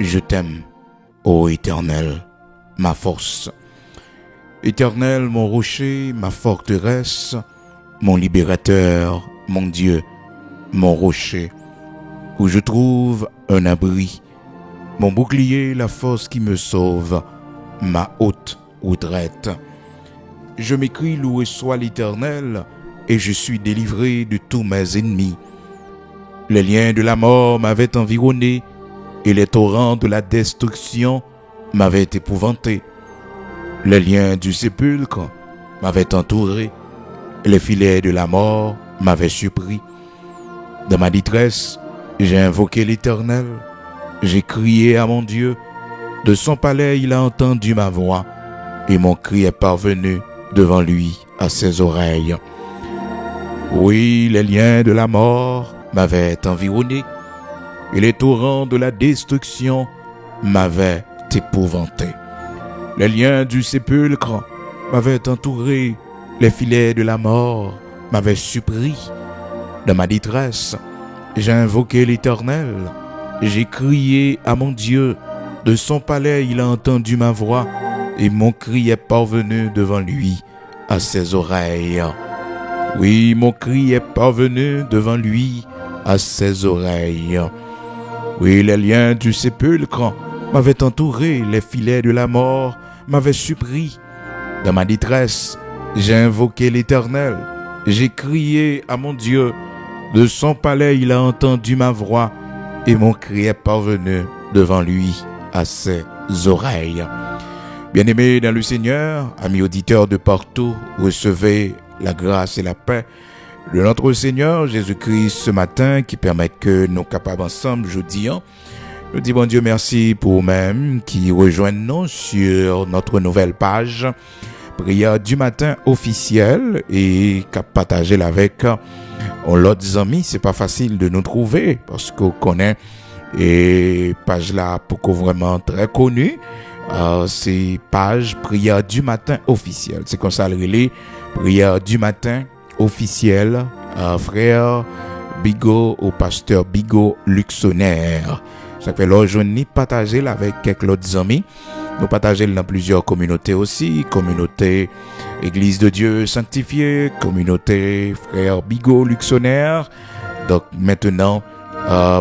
Je t'aime, ô Éternel, ma force. Éternel, mon rocher, ma forteresse, mon libérateur, mon Dieu, mon rocher, où je trouve un abri, mon bouclier, la force qui me sauve, ma haute retraite. Je m'écrie, loué soit l'Éternel, et je suis délivré de tous mes ennemis. Les liens de la mort m'avaient environné, et les torrents de la destruction m'avaient épouvanté. Les liens du sépulcre m'avaient entouré, et les filets de la mort m'avaient surpris. Dans ma détresse, j'ai invoqué l'Éternel, j'ai crié à mon Dieu. De son palais, il a entendu ma voix, et mon cri est parvenu devant lui à ses oreilles. Oui, les liens de la mort m'avaient environné, et les torrents de la destruction m'avaient épouvanté. Les liens du sépulcre m'avaient entouré, les filets de la mort m'avaient surpris. Dans ma détresse, j'ai invoqué l'Éternel, j'ai crié à mon Dieu. De son palais, il a entendu ma voix, et mon cri est parvenu devant lui à ses oreilles. Oui, mon cri est parvenu devant lui à ses oreilles. Oui, les liens du sépulcre m'avaient entouré, les filets de la mort m'avaient surpris. Dans ma détresse, j'ai invoqué l'Éternel, j'ai crié à mon Dieu. De son palais, il a entendu ma voix, et mon cri est parvenu devant lui à ses oreilles. Bien-aimés dans le Seigneur, amis auditeurs de partout, recevez la grâce et la paix de notre Seigneur Jésus-Christ ce matin qui permettent que nous capables ensemble, jeudi, nous disons bon Dieu merci pour vous-même qui rejoignent nous sur notre nouvelle page prière du matin officielle et qui partager avec l'autre amis. C'est pas facile de nous trouver parce qu'on connaît et page là pour qu'on vraiment très connue. C'est page prière du matin officielle. C'est comme ça le relais prière du matin officielle. Frère Bigot au pasteur Bigot Luxonnaire. Ça fait l'aujourd'hui partager avec quelques autres amis. Nous partager dans plusieurs communautés aussi, communauté Église de Dieu sanctifiée, communauté Frère Bigot Luxonnaire. Donc maintenant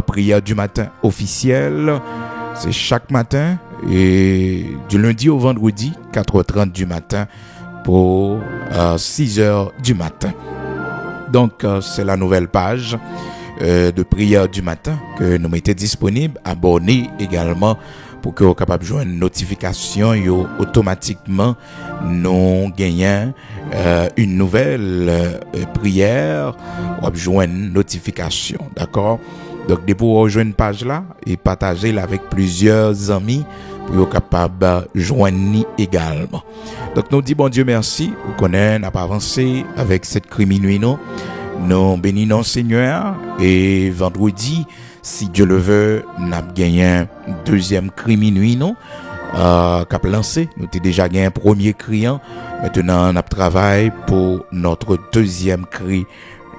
prière du matin officielle, c'est chaque matin et du lundi au vendredi 4h30 du matin pour 6h du matin. Donc c'est la nouvelle page de prière du matin que nous mettons disponible. Abonnez également pour que vous soyez capable de joindre une notification automatiquement nous gagnons une nouvelle prière ou joindre une notification, d'accord? Donc de pour rejoindre une page là et partager là avec plusieurs amis pour être capable de joindre également. Donc nous disons bon Dieu merci, vous connaissez, n'a pas avancé avec cette minuit nous bénissons Seigneur et vendredi si Dieu le veut, nous avons gagné un deuxième cri minuit cap lancé, nous avons déjà gagné un premier cri, maintenant on a travaillé pour notre deuxième cri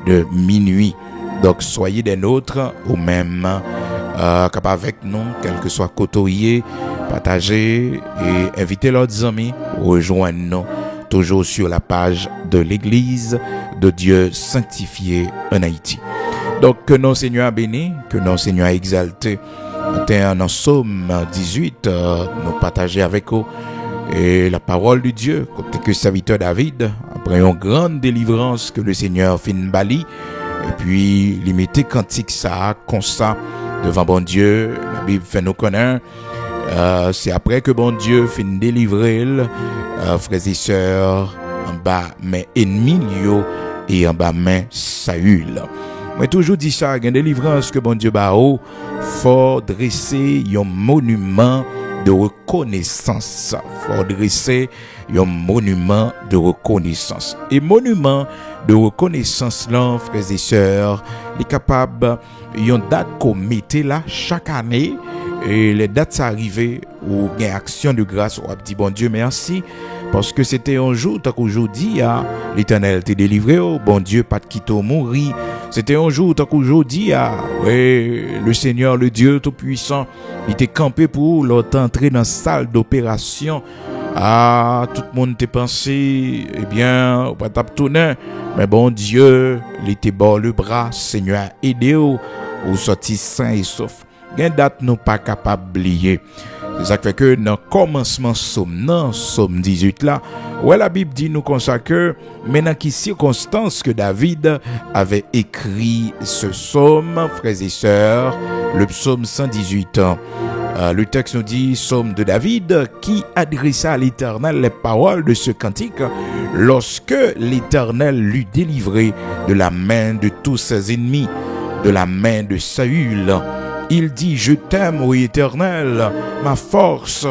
de minuit. Donc soyez des nôtres ou même capable avec nous, quel que soit côtoyer, partager et inviter leurs amis, rejoindre nous toujours sur la page de l'Église de Dieu sanctifié en Haïti. Donc que nos Seigneur béni, que nos Seigneur exalté. Dans Psaume 18, nous partager avec vous et la parole de Dieu, côté que serviteur David, après une grande délivrance que le Seigneur fin bali, et puis limiter cantique ça comme ça devant bon Dieu. La Bible fait nous connaître. C'est après que bon Dieu fin délivrer frères et sœurs en bas mes ennemis et en bas main Saül. Moi toujours dit ça, une délivrance que bon Dieu bao faut dresser un monument de reconnaissance. Faut dresser un monument de reconnaissance. Et monument de reconnaissance là, frères et sœurs, est capable une date qu'on mettait là chaque année et les dates arrivées où il y a action de grâce, on dit bon Dieu merci Parce que c'était un jour, tant qu'aujourd'hui, l'Éternel t'a délivré, bon Dieu, pas de quitter mourir. C'était un jour, tant qu'aujourd'hui, oui, le Seigneur, le Dieu Tout-Puissant, il était campé pour l'entrer dans la salle d'opération. Tout le monde t'a pensé, eh bien, on va t'abtourner. Mais bon Dieu, il était bas le bras, Seigneur a aidé au sorti sain et sauf. Il y a une date nous pas capable d'oublier. C'est ça qui fait que dans le commencement Somme 18 là, où la Bible dit nous comme ça que maintenant qui circonstance que David avait écrit ce psaume, frères et sœurs, le psaume 118. Le texte nous dit, psaume de David, qui adressa à l'Éternel les paroles de ce cantique lorsque l'Éternel l'eut délivré de la main de tous ses ennemis, de la main de Saül. Il dit, je t'aime, ô Éternel, ma force,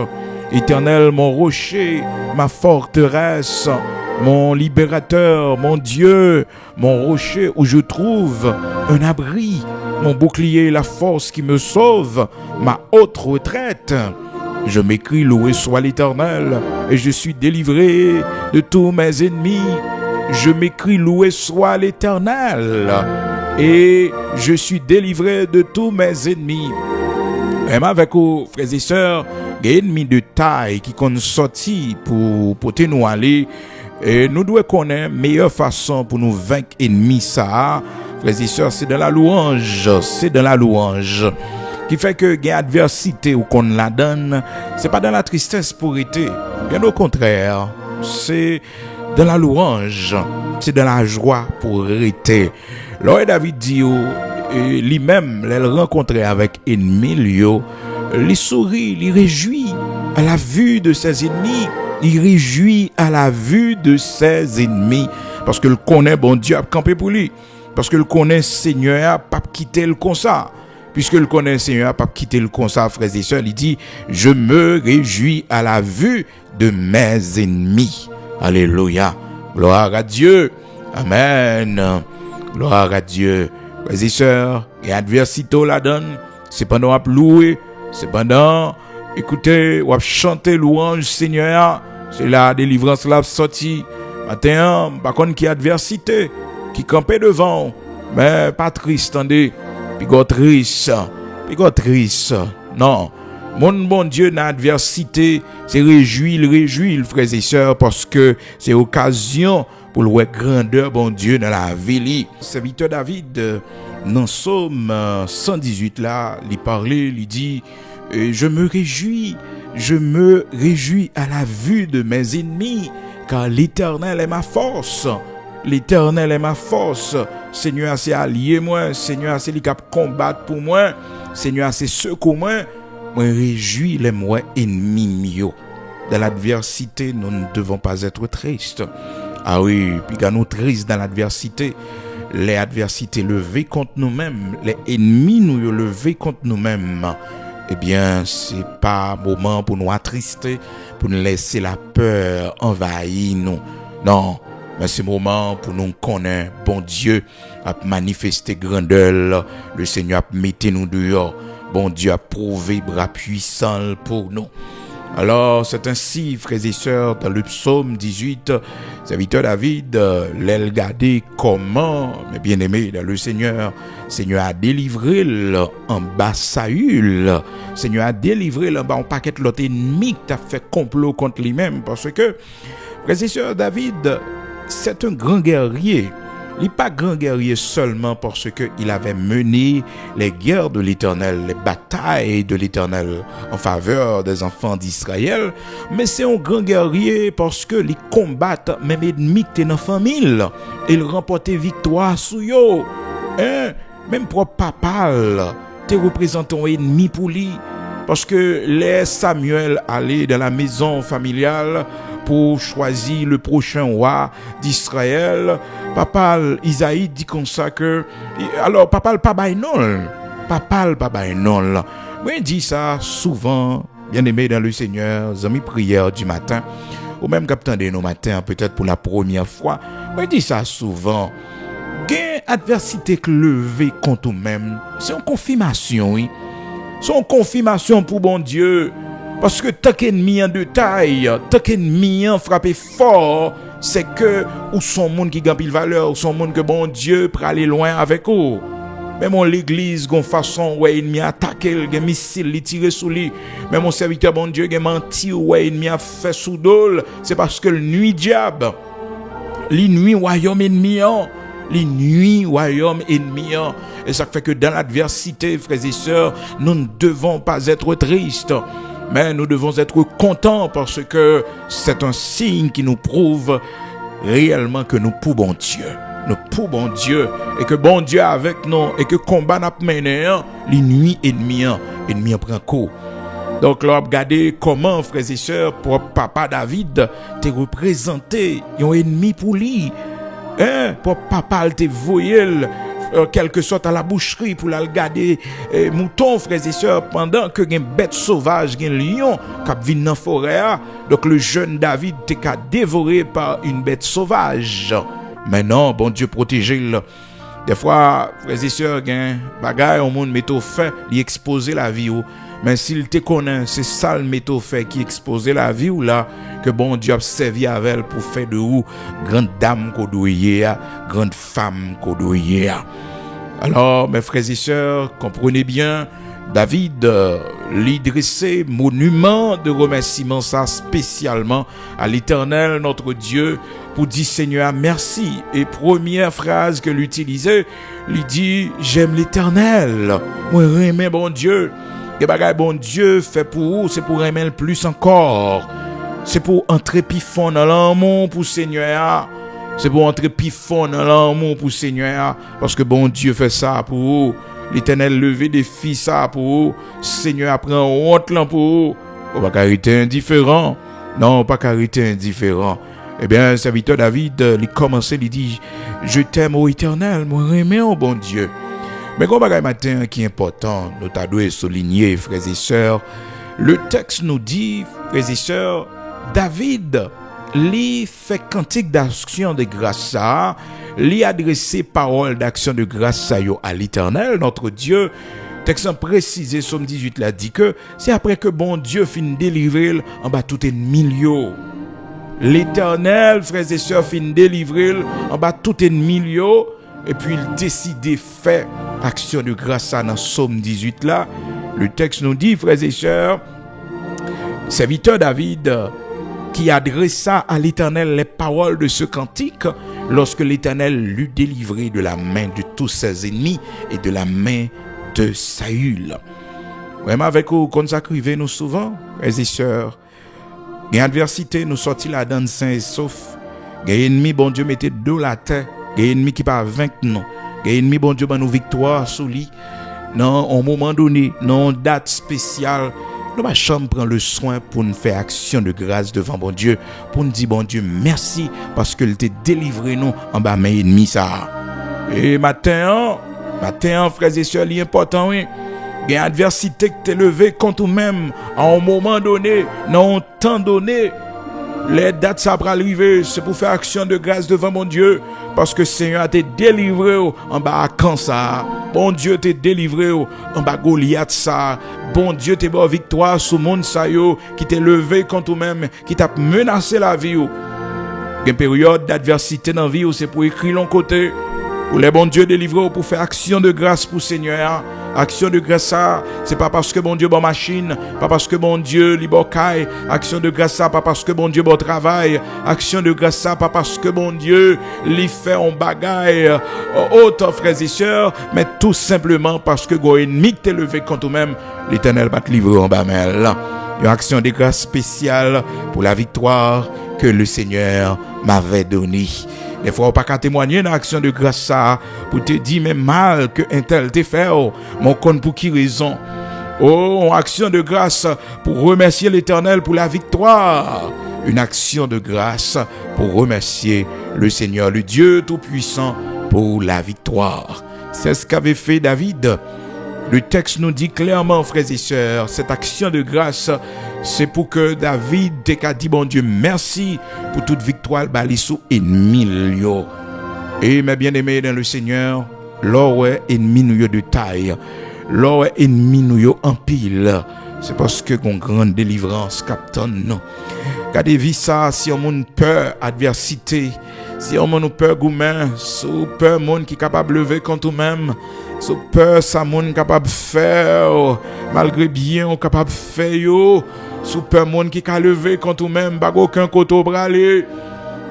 Éternel, mon rocher, ma forteresse, mon libérateur, mon Dieu, mon rocher où je trouve un abri, mon bouclier, la force qui me sauve, ma haute retraite. Je m'écris, loué soit l'Éternel, et je suis délivré de tous mes ennemis. Je m'écris, loué soit l'Éternel, et je suis délivré de tous mes ennemis. Même avec vous, frères et sœurs, des ennemis de taille qui sont sortis pour nous aller. Et nous devons connaître la meilleure façon pour nous vaincre ennemis ça. Frères et sœurs, c'est dans la louange. C'est dans la louange. Qui fait que il y a adversité ou qu'on la donne, c'est pas dans la tristesse pour être. Bien au contraire, c'est dans la louange. C'est dans la joie pour être. Là, David dit, lui-même, il rencontré avec ennemi, il sourit, il réjouit à la vue de ses ennemis. Il réjouit à la vue de ses ennemis. Parce que le connaît, bon Dieu a campé pour lui. Parce que le connaît, Seigneur a pas quitté le comme ça. Puisque le connaît, Seigneur a pas quitté le comme ça, frères et sœurs. Il dit, je me réjouis à la vue de mes ennemis. Alléluia. Gloire à Dieu. Amen. Gloire à Dieu. Frères et sœurs, et adversité la donne. C'est pendant à louer. C'est pendant, écoutez, ou à chanter louange, Seigneur. C'est la délivrance là sortie. Matin, par contre, qui adversité, qui campait devant, mais pas triste, attendez. Puis triste. Non. Mon bon Dieu, dans l'adversité, c'est réjouir, frères et sœurs, parce que c'est occasion pour le grandeur, bon Dieu, dans la vie. Serviteur David, dans Psaume 118 là, il parlait, il dit, je me réjouis à la vue de mes ennemis, car l'Éternel est ma force. L'Éternel est ma force. Seigneur, c'est allié moi. Seigneur, c'est lui qui combattre pour moi. Seigneur, c'est secours moi. Moi, réjouis les moi ennemis mieux. Dans l'adversité, nous ne devons pas être tristes. Ah oui, puis quand nous tristes dans l'adversité, les adversités levées contre nous-mêmes, les ennemis nous levés contre nous-mêmes, eh bien, c'est pas moment pour nous attrister, pour nous laisser la peur envahir nous. Non. Mais c'est moment pour nous connaître, bon Dieu, a manifesté grandeur, le Seigneur a mis nous dehors, bon Dieu a prouvé bras puissant pour nous. Alors, c'est ainsi, frères et sœurs, dans le psaume 18, serviteur David, l'elle gardé comment, mes bien-aimés, dans le Seigneur a délivré en bas Saül, Seigneur a délivré en bas un paquet de l'autre ennemi qui a fait complot contre lui-même, parce que, frères et sœurs, David, c'est un grand guerrier. Il n'est pas grand guerrier seulement parce qu'il avait mené les guerres de l'Éternel, les batailles de l'Éternel en faveur des enfants d'Israël, mais c'est un grand guerrier parce qu'il combat même ennemis qui étaient dans la famille. Il remportait victoire sur eux. Même propre papa, te représente un ennemi pour lui. Parce que les Samuel allaient dans la maison familiale pour choisir le prochain roi d'Israël. Papa Isaïe dit comme ça que... Alors, papa le pas bail non. Papa le pas bail non. Moi, je dis ça souvent, bien aimé dans le Seigneur, amis prière du matin, ou même capitaine de nos matins, peut-être pour la première fois. Moi, je dis ça souvent. Quelle adversité que lever contre nous-mêmes, c'est une confirmation, oui. C'est une confirmation pour bon Dieu. Parce que tant qu'ennemi en de taille, tant qu'ennemi en frappé fort, c'est que ou son monde qui gagne pile valeur, ou son monde que bon Dieu pour aller loin avec eux. Même en l'église, gon façon ouais ennemi attaquer, gen missile li tirer sous lui. Même mon serviteur bon Dieu gen menti ouais ennemi a fait sous dol, c'est parce que le nuit diable, li nuit royaume ennemi, li nuit royaume ennemi. Et ça fait que dans l'adversité, frères et sœurs, nous ne devons pas être tristes. Mais nous devons être contents parce que c'est un signe qui nous prouve réellement que nous pouvons Dieu. Nous pouvons Dieu et que bon Dieu est avec nous et que combat n'a pas mené, les nuits ennemis prend coup. Donc là, regardez comment, frères et sœurs, pour papa David, te représenté un ennemi pour lui. Pour papa, te voyé quelque sorte à la boucherie pour la garder mouton, frères et sœurs, pendant que une bête sauvage, un lion qui vient dans la forêt. Donc le jeune David était dévoré par une bête sauvage. Mais non, bon Dieu protégez-le. Des fois, frères et sœurs, bagaille au monde metto fait, il exposer la vie ou. Mais s'il te connaît, c'est ça le métaux fait qui exposait la vie ou là, que bon Dieu a servi avec elle pour faire de vous grande dame qu'on doit grande femme qu'on doit. Alors, mes frères et sœurs, comprenez bien, David lui dressait monument de remerciement ça spécialement à l'Éternel, notre Dieu, pour dire Seigneur merci. Et première phrase que l'utilisait, lui dit j'aime l'Éternel, moi j'aime bon Dieu. Et bagay bon Dieu fait pour vous, c'est pour aimer le plus encore. C'est pour entrer plus fond dans l'amour pour Seigneur. C'est pour entrer plus fond dans l'amour pour Seigneur. Parce que bon Dieu fait ça pour vous. L'Éternel levé des fils ça pour vous. Seigneur apprend honte là pour vous. Pas carité indifférent. Non, pas carité indifférent. Eh bien, serviteur David, il commençait, il dit, je t'aime ô Éternel, moi j'aime ô bon Dieu. Mais comme bagay matin qui est important, nous t'avons souligné, frères et sœurs, le texte nous dit, frères et sœurs, David, lui fait cantique d'action de grâce à, lui adressé parole d'action de grâce à l'Éternel, notre Dieu. Texte précisé, Somme 18 là, dit que c'est après que bon Dieu finit délivrer en bas tout ennemi. L'Éternel, frères et sœurs, finit délivrer en bas tout ennemi. Et puis il décide de faire action de grâce dans Somme 18 là. Le texte nous dit, frères et sœurs, serviteur David qui adressa à l'Éternel les paroles de ce cantique lorsque l'Éternel l'eut délivré de la main de tous ses ennemis et de la main de Saül. Vraiment avec vous, consacrez nous souvent, frères et sœurs. Une adversité nous sortit là dans sain et sauf. Un ennemi, bon Dieu, mettait de la terre. Il y a un ennemi qui pas vaincre nous. Il y a un ennemi bon Dieu nous victoire sous lui. Non, au moment donné, non date spéciale, nous ma chambre prend le soin pour nous faire action de grâce devant bon Dieu, pour nous dire bon Dieu merci parce que il t'a délivré nous en bas mes ennemis ça. Et matin, frères et sœurs, l'important oui. Il y a une adversité qui t'est levée contre nous-mêmes à un moment donné, dans un temps donné. Les dates ça va arriver, c'est pour faire action de grâce devant mon Dieu, parce que Seigneur t'a délivré en bas à quand ça. Bon Dieu t'a délivré en bas Goliath ça. Bon Dieu t'a donné victoire sur monde ça yo, qui t'a levé contre toi-même, qui t'a menacé la vie. Une période d'adversité dans la vie, c'est pour écrire l'on côté. Pour les bons Dieu délivrer pour faire action de grâce pour Seigneur. Action de grâce ça, c'est pas parce que bon Dieu bon machine, pas parce que bon Dieu libocaille. Action de grâce ça, pas parce que bon Dieu bon travail. Action de grâce ça, pas parce que bon Dieu lui fait en bagaille autres frères et sœurs, mais tout simplement parce que go ennemi t'est levé contre toi-même, l'Éternel va te livrer en bas mêle. Une action de grâce spéciale pour la victoire que le Seigneur m'avait donnée. Des fois, on pas qu'à témoigner dans l'action de grâce ça, pour te dire, mais mal que un tel te fait, mon compte pour qui raison? Oh, action de grâce pour remercier l'Éternel pour la victoire. Une action de grâce pour remercier le Seigneur, le Dieu Tout-Puissant, pour la victoire. C'est ce qu'avait fait David. Le texte nous dit clairement, frères et sœurs, cette action de grâce, c'est pour que David t'ait dit, bon Dieu, merci pour toute victoire, balisou ennemi. Et mes bien-aimés dans le Seigneur, l'or ennemi nous de taille, l'or ennemi nous en pile, c'est parce que une grande délivrance captain non. Gardez vie ça si on a peur adversité, si on a peur goumen, sous peur monde qui capable lever contre nous-même, sous peur ça monde capable faire malgré bien on capable faire yo, sous peur monde qui ca lever contre nous-même, pas aucun côté au bralé,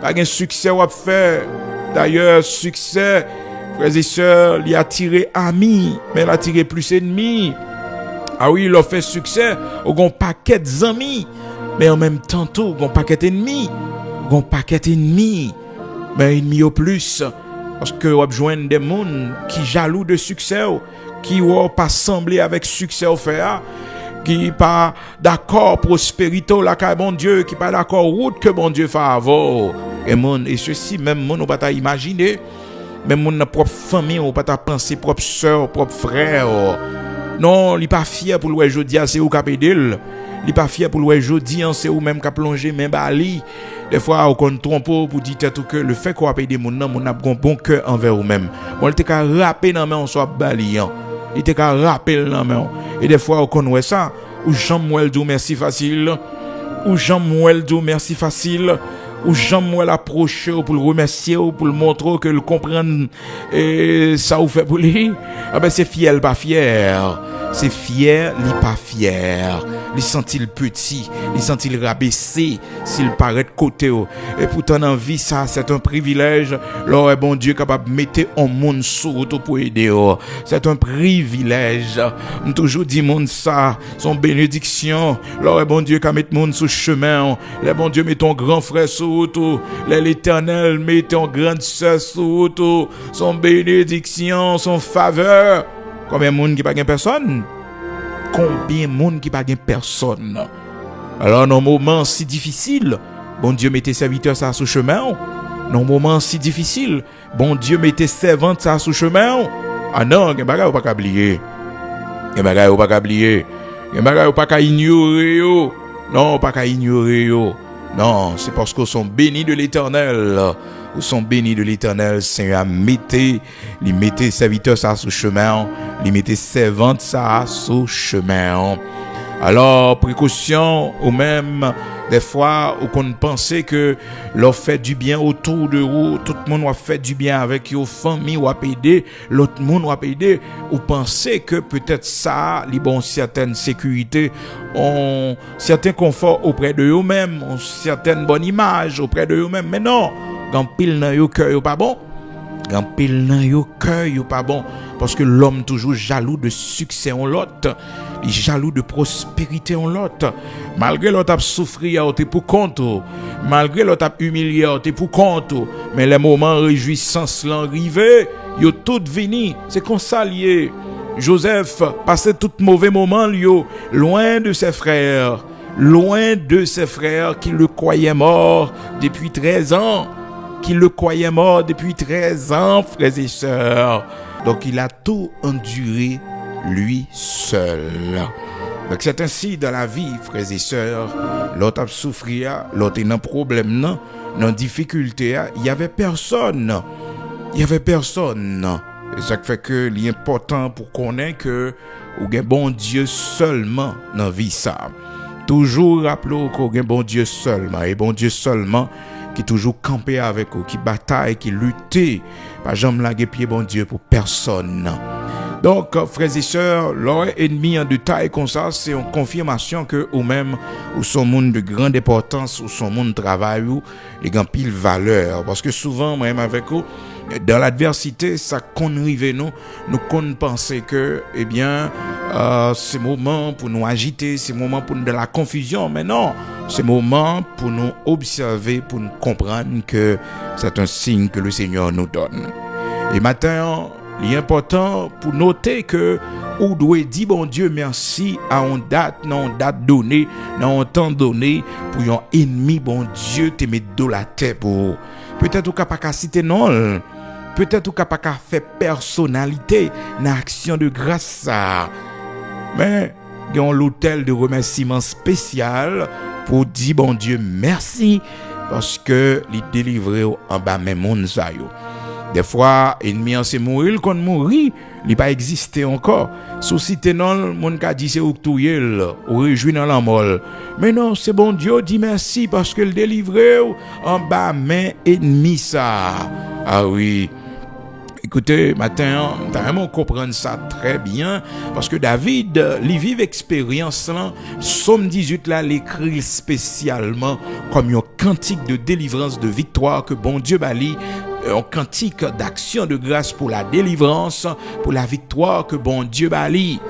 pas un succès ou faire. D'ailleurs succès frères et sœurs, il a tiré amis, mais il a tiré plus ennemis. Ah oui, il a fait succès, il a un paquet d'amis, mais en même temps, tout, il a un paquet d'ennemis. Il a un paquet d'ennemis, mais ennemis au plus. Parce que vous avez des gens qui jaloux de succès, qui n'ont pas semblé avec succès au faire, qui pas d'accord prospérité, la car bon Dieu, qui pas d'accord route que bon Dieu fait avant. Et ceci, même mon, on va pas imaginer. Même mon propre famille, ou pas ta pensée, propre soeur, propre frère. Non, il n'est pas fier pour le jeudi, c'est où qui il n'est pas fier pour le jeudi, c'est où même qui plongé, même bali. Des fois, on trompe pour dire que le fait qu'on a payé des gens, on a un bon cœur envers vous-même. Bon, il était qu'à rapper dans la main, on soit baliant. Il était qu'à rapper dans la main. Et des fois, on connaît ça. Ou Jean-Mouel dit merci facile. Ou Jean-Mouel dit merci facile. Ou Jean-Mouel approche pour le remercier ou pour le montrer que le comprenne et ça vous fait pour lui. Ah ben c'est fier, pas fier. C'est fier, il pas fier. Il sent-il petit, il sent-il rabaissé s'il paraît de côté. Et pourtant dans la vie ça c'est un privilège. Là bon Dieu capable de mettre un monde sur pour aider. C'est un privilège. On toujours dit monde ça, son bénédiction. Là bon Dieu qui met monde sur chemin. Là bon Dieu met ton grand frère sur l'Éternel met ton grande sœur sur son bénédiction, son faveur. Combien de monde qui pas gain personne? Combien de monde qui pas gain personne? Alors dans un moment si difficile, bon Dieu mettez serviteurs ça sur chemin. Dans un moment si difficile, bon Dieu mettez servantes ça sur chemin. Ah non, gen bagay ou pas oublier. Gen bagay ou pas oublier. Gen bagay ou pas ignorer yo. Non, pas ignorer yo. Non, c'est parce qu'ils sont bénis de l'Éternel. Ils sont bénis de l'Éternel. Seigneur, mettez serviteurs ça sous chemin. Les mettez servantes ça sous chemin. Alors, précaution, ou même, des fois, ou qu'on pensait que leur fait du bien autour de vous, tout le monde va faire du bien avec vos familles, ou va aider, l'autre monde va aider, ou pensez que peut-être ça, les bon certaines sécurités, ont certains conforts auprès de eux-mêmes, ont certaines bonnes images auprès de eux-mêmes, mais non, quand pile dans yo cœur pas bon, quand pile dans yo cœur pas bon, parce que l'homme toujours jaloux de succès en l'autre, il jaloux de prospérité en l'autre. Malgré l'autre a souffrir, t'es pour compte. Malgré l'autre a humilié, t'es pour compte. Mais les moments réjouissance l'arrivée, yo tout vini, c'est qu'on s'allier. Joseph passait tout mauvais moment yo, loin de ses frères, qui le croyaient mort depuis 13 ans. Qui le croyait mort depuis 13 ans, frères et sœurs. Donc il a tout enduré lui seul. Donc c'est ainsi dans la vie, frères et sœurs. L'autre a souffert, l'autre est dans problème, dans difficulté, il y avait personne. Et ça fait que l'important pour connaître que ou gen bon Dieu seulement dans vie ça. Toujours rappelez qu'on gen bon Dieu seulement et bon Dieu seulement qui toujours campé avec vous, qui bataille, qui lutte, pas jamais laguer pied bon Dieu pour personne. Donc, frères et sœurs, leur ennemi en détail comme ça, c'est une confirmation que ou même ou son monde de grande importance, ou son monde de travail, ou les grands pile valeur. Parce que souvent, même avec vous, dans l'adversité, ça conrive nous qu'on penser que, eh bien, c'est moment pour nous agiter, c'est moment pour nous de la confusion, mais non, c'est moment pour nous observer, pour nous comprendre que c'est un signe que le Seigneur nous donne. Et maintenant, il est important pour noter que ou doit dire bon Dieu merci à une date, non date donnée, non un temps donné pour un ennemi bon Dieu te met de la tête pour peut-être ou capable citer non, peut-être ou capable faire personnalité dans action de grâce ça. Mais dans l'hôtel de remerciement spécial pour dire bon Dieu merci parce que il délivré en bas même monde ça yo. Des fois, ennemi en c'est mourir, quand mourir, il pas existé encore. Sous cité non, mon ka dit c'est ou touyer, ou réjouir dans la mort. Mais non, c'est bon Dieu dit merci parce que le délivré en bas main ennemi ça. Ah oui. Écoutez, matin, t'as vraiment comprendre ça très bien, parce que David, il vive expérience là, Psaume 18 là, l'écrit spécialement comme un cantique de délivrance, de victoire que bon Dieu bali, un cantique d'action de grâce pour la délivrance, pour la victoire que bon Dieu bali.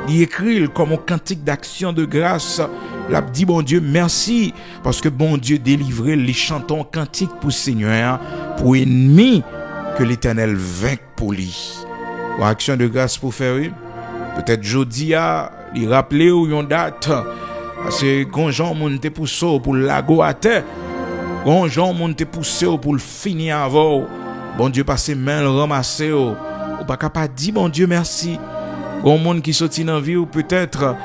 Il écrit comme un cantique d'action de grâce. L'a dit bon Dieu merci parce que bon Dieu délivré les chantons cantique pour Seigneur, pour ennemi que l'Éternel vainque pour lui. Ou action de grâce pour faire, oui. Peut-être jeudi à lui rappeler ou yon date. Parce que gonjon moun te pousse pour l'ago à terre. Gonjon moun te pousse pour le finir avant. Bon Dieu passe main le ramasser ou pas capable dire bon Dieu merci. Gon monde qui sorti dans vie ou peut-être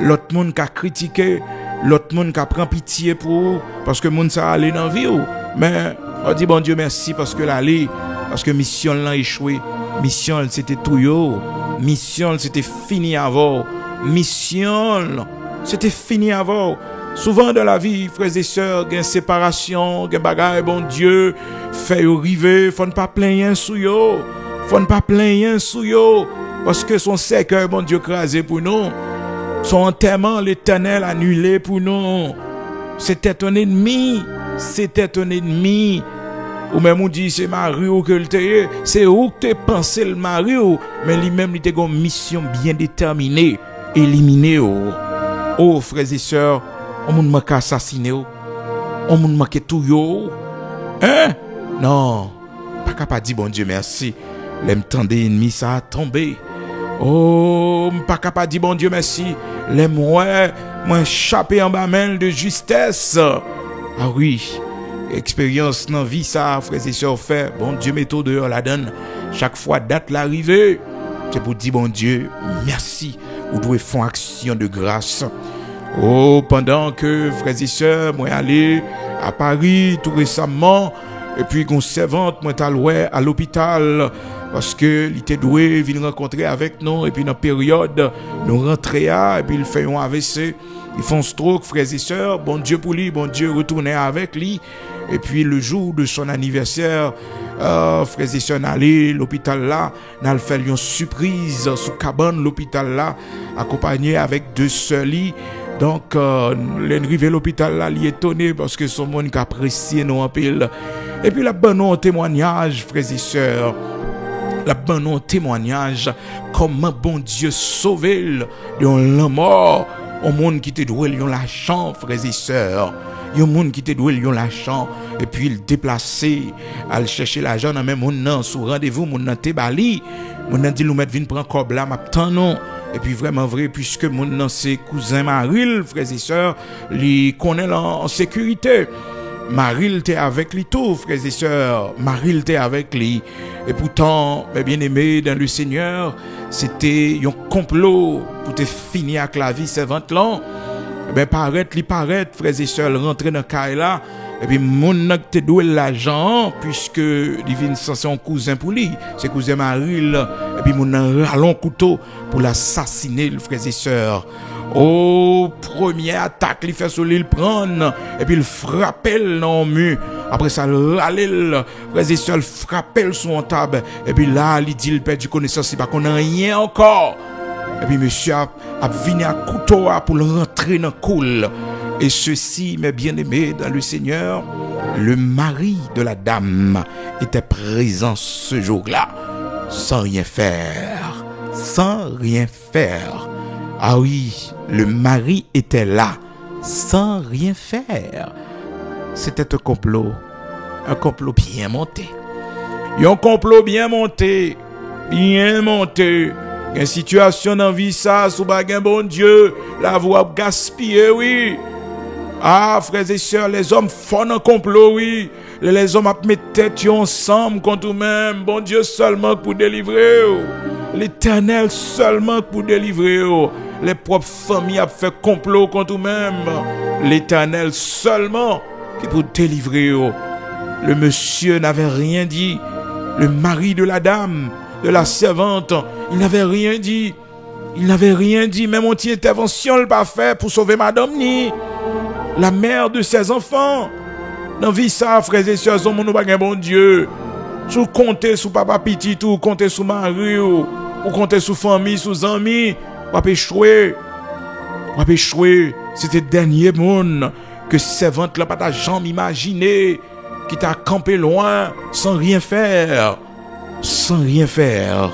l'autre monde qui a critiqué, l'autre monde qui a prend pitié pour parce que monde ça aller dans vie ou. Mais on dit bon Dieu merci parce que l'aller parce que mission l'a échoué, mission c'était tout yo, mission c'était fini avant, mission c'était fini avant. Souvent dans la vie, frères et sœurs, il y a une séparation, il y a bagaille, bon Dieu, fait yo river, faut ne pas plaindre sous yo, faut ne pas plaindre sous yo, parce que son cercueil, bon Dieu, crasé pour nous, son enterrement, l'Éternel annulé pour nous, c'était ton ennemi, ou même on dit c'est Mario que le t'es, c'est où que t'es pensé le Mario, mais lui-même il était une mission bien déterminée, éliminée. Oh frères et sœurs, on moun manque assassiner, on moun manque tout yo, hein? Non, pas capable dire bon Dieu merci, l'aime tendre ennemi ça a tombé. Oh, pas capable dire bon Dieu merci, l'aime moi échappé en bas main de justesse. Ah oui. Expérience dans vie ça frères et sœurs fait bon Dieu méthode dehors la donne chaque fois date l'arrivée c'est pour dire bon Dieu merci ou doit faire action de grâce. Oh pendant que frères et sœurs moi aller à Paris tout récemment et puis qu'on servante moi t'alloué à l'hôpital parce que il était doué venir rencontrer avec nous et puis dans période nous rentrer et puis il fait un AVC. Ils font stroke, frères et sœurs, bon Dieu pour lui, bon Dieu retourner avec lui. Et puis le jour de son anniversaire, frères et sœurs, n'aller l'hôpital là, n'a fait une surprise sous cabane l'hôpital là, accompagné avec 2 sœurs. Donc, l'arrivée l'hôpital là, il est étonné parce que son monde qui apprécie nous en pile. Et puis la bonne témoignage, frères et sœurs. La bonne témoignage, comment bon Dieu sauvé de la mort. Au monde qui te doit l'argent, frères et sœurs. Il y a un monde qui te doit l'argent. Et puis il déplacé, à chercher l'argent dans même monde sous rendez-vous, monde dans te bali. Monde dit nous mettre vinn prendre cob là, m'attend non. Et puis vraiment vrai puisque monde dans ses cousins Maril, frères et sœurs, li connaît en sécurité. Maril était avec lui tout, frères et sœurs. Maril était avec lui. Et pourtant, mes bien-aimés dans le Seigneur, c'était un complot pour te finir avec la vie servante là. Ben paraît, frères et sœurs, rentrer dans caille là. Et puis mon nak te doué l'argent puisque divine c'est un cousin pour lui, c'est cousin Maril. Et puis mon rallon couteau pour l'assassiner, frères et sœurs. Oh, première attaque, il fait sur l'île prendre, et puis il frappe dans le mur. Après ça, il râle, frères et sœurs, frappe sur un table. Et puis là, il dit, il perd du connaissance, il pas qu'on a rien encore. Et puis monsieur a venu à couteau pour le rentrer dans le coul. Et ceci, mes bien-aimés dans le Seigneur, le mari de la dame était présent ce jour-là, sans rien faire. Sans rien faire. Ah oui, le mari était là, sans rien faire. C'était un complot bien monté. Un complot bien monté. Une situation dans vie ça, sous baguette bon Dieu, la voix gaspillée, oui. Ah, frères et sœurs, les hommes font un complot, oui. Les hommes mettent tête ensemble contre eux-mêmes. Bon Dieu seulement pour délivrer. L'Éternel seulement pour délivrer. Les propres familles ont fait complot contre eux-mêmes. L'Éternel seulement qui pour délivrer. Le monsieur n'avait rien dit. le mari de la dame, de la servante, il n'avait rien dit. Il n'avait rien dit, même une petite intervention le pas fait pour sauver madame ni la mère de ses enfants. Dans vie ça, frères et sœurs, on nous pas un bon Dieu. Sous compter sur papa petit ou compter sur mari ou compter sur famille, sur amis, pas échouer. Pas échouer. C'était le dernier monde que servante là pas jamais imaginé qui t'a campé loin sans rien faire. Sans rien faire.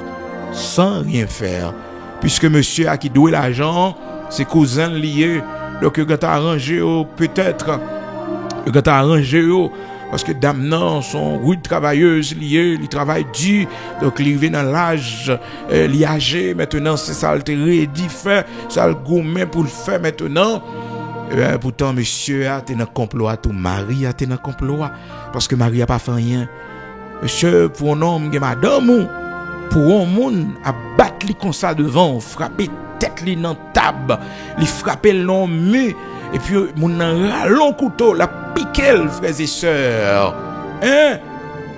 Sans rien faire. Puisque monsieur a qui doué l'argent, ses cousins liés, donc il a arrangé peut-être, il a arrangé parce que dame non sont rude travailleuses liées, ils travaillent dur, donc ils vivent dans l'âge, ils âgés maintenant, c'est ça le rédit fait, ça le gourmet pour le faire maintenant. Pourtant monsieur a été dans complot, tout Marie a été dans complot parce que Marie a pas fait rien. Monsieur pour un homme et madame pour un monde à battre comme ça devant, frapper tête li dans table, li frapper long mur et puis mon rallon couteau la piquer frères et sœurs. Hein?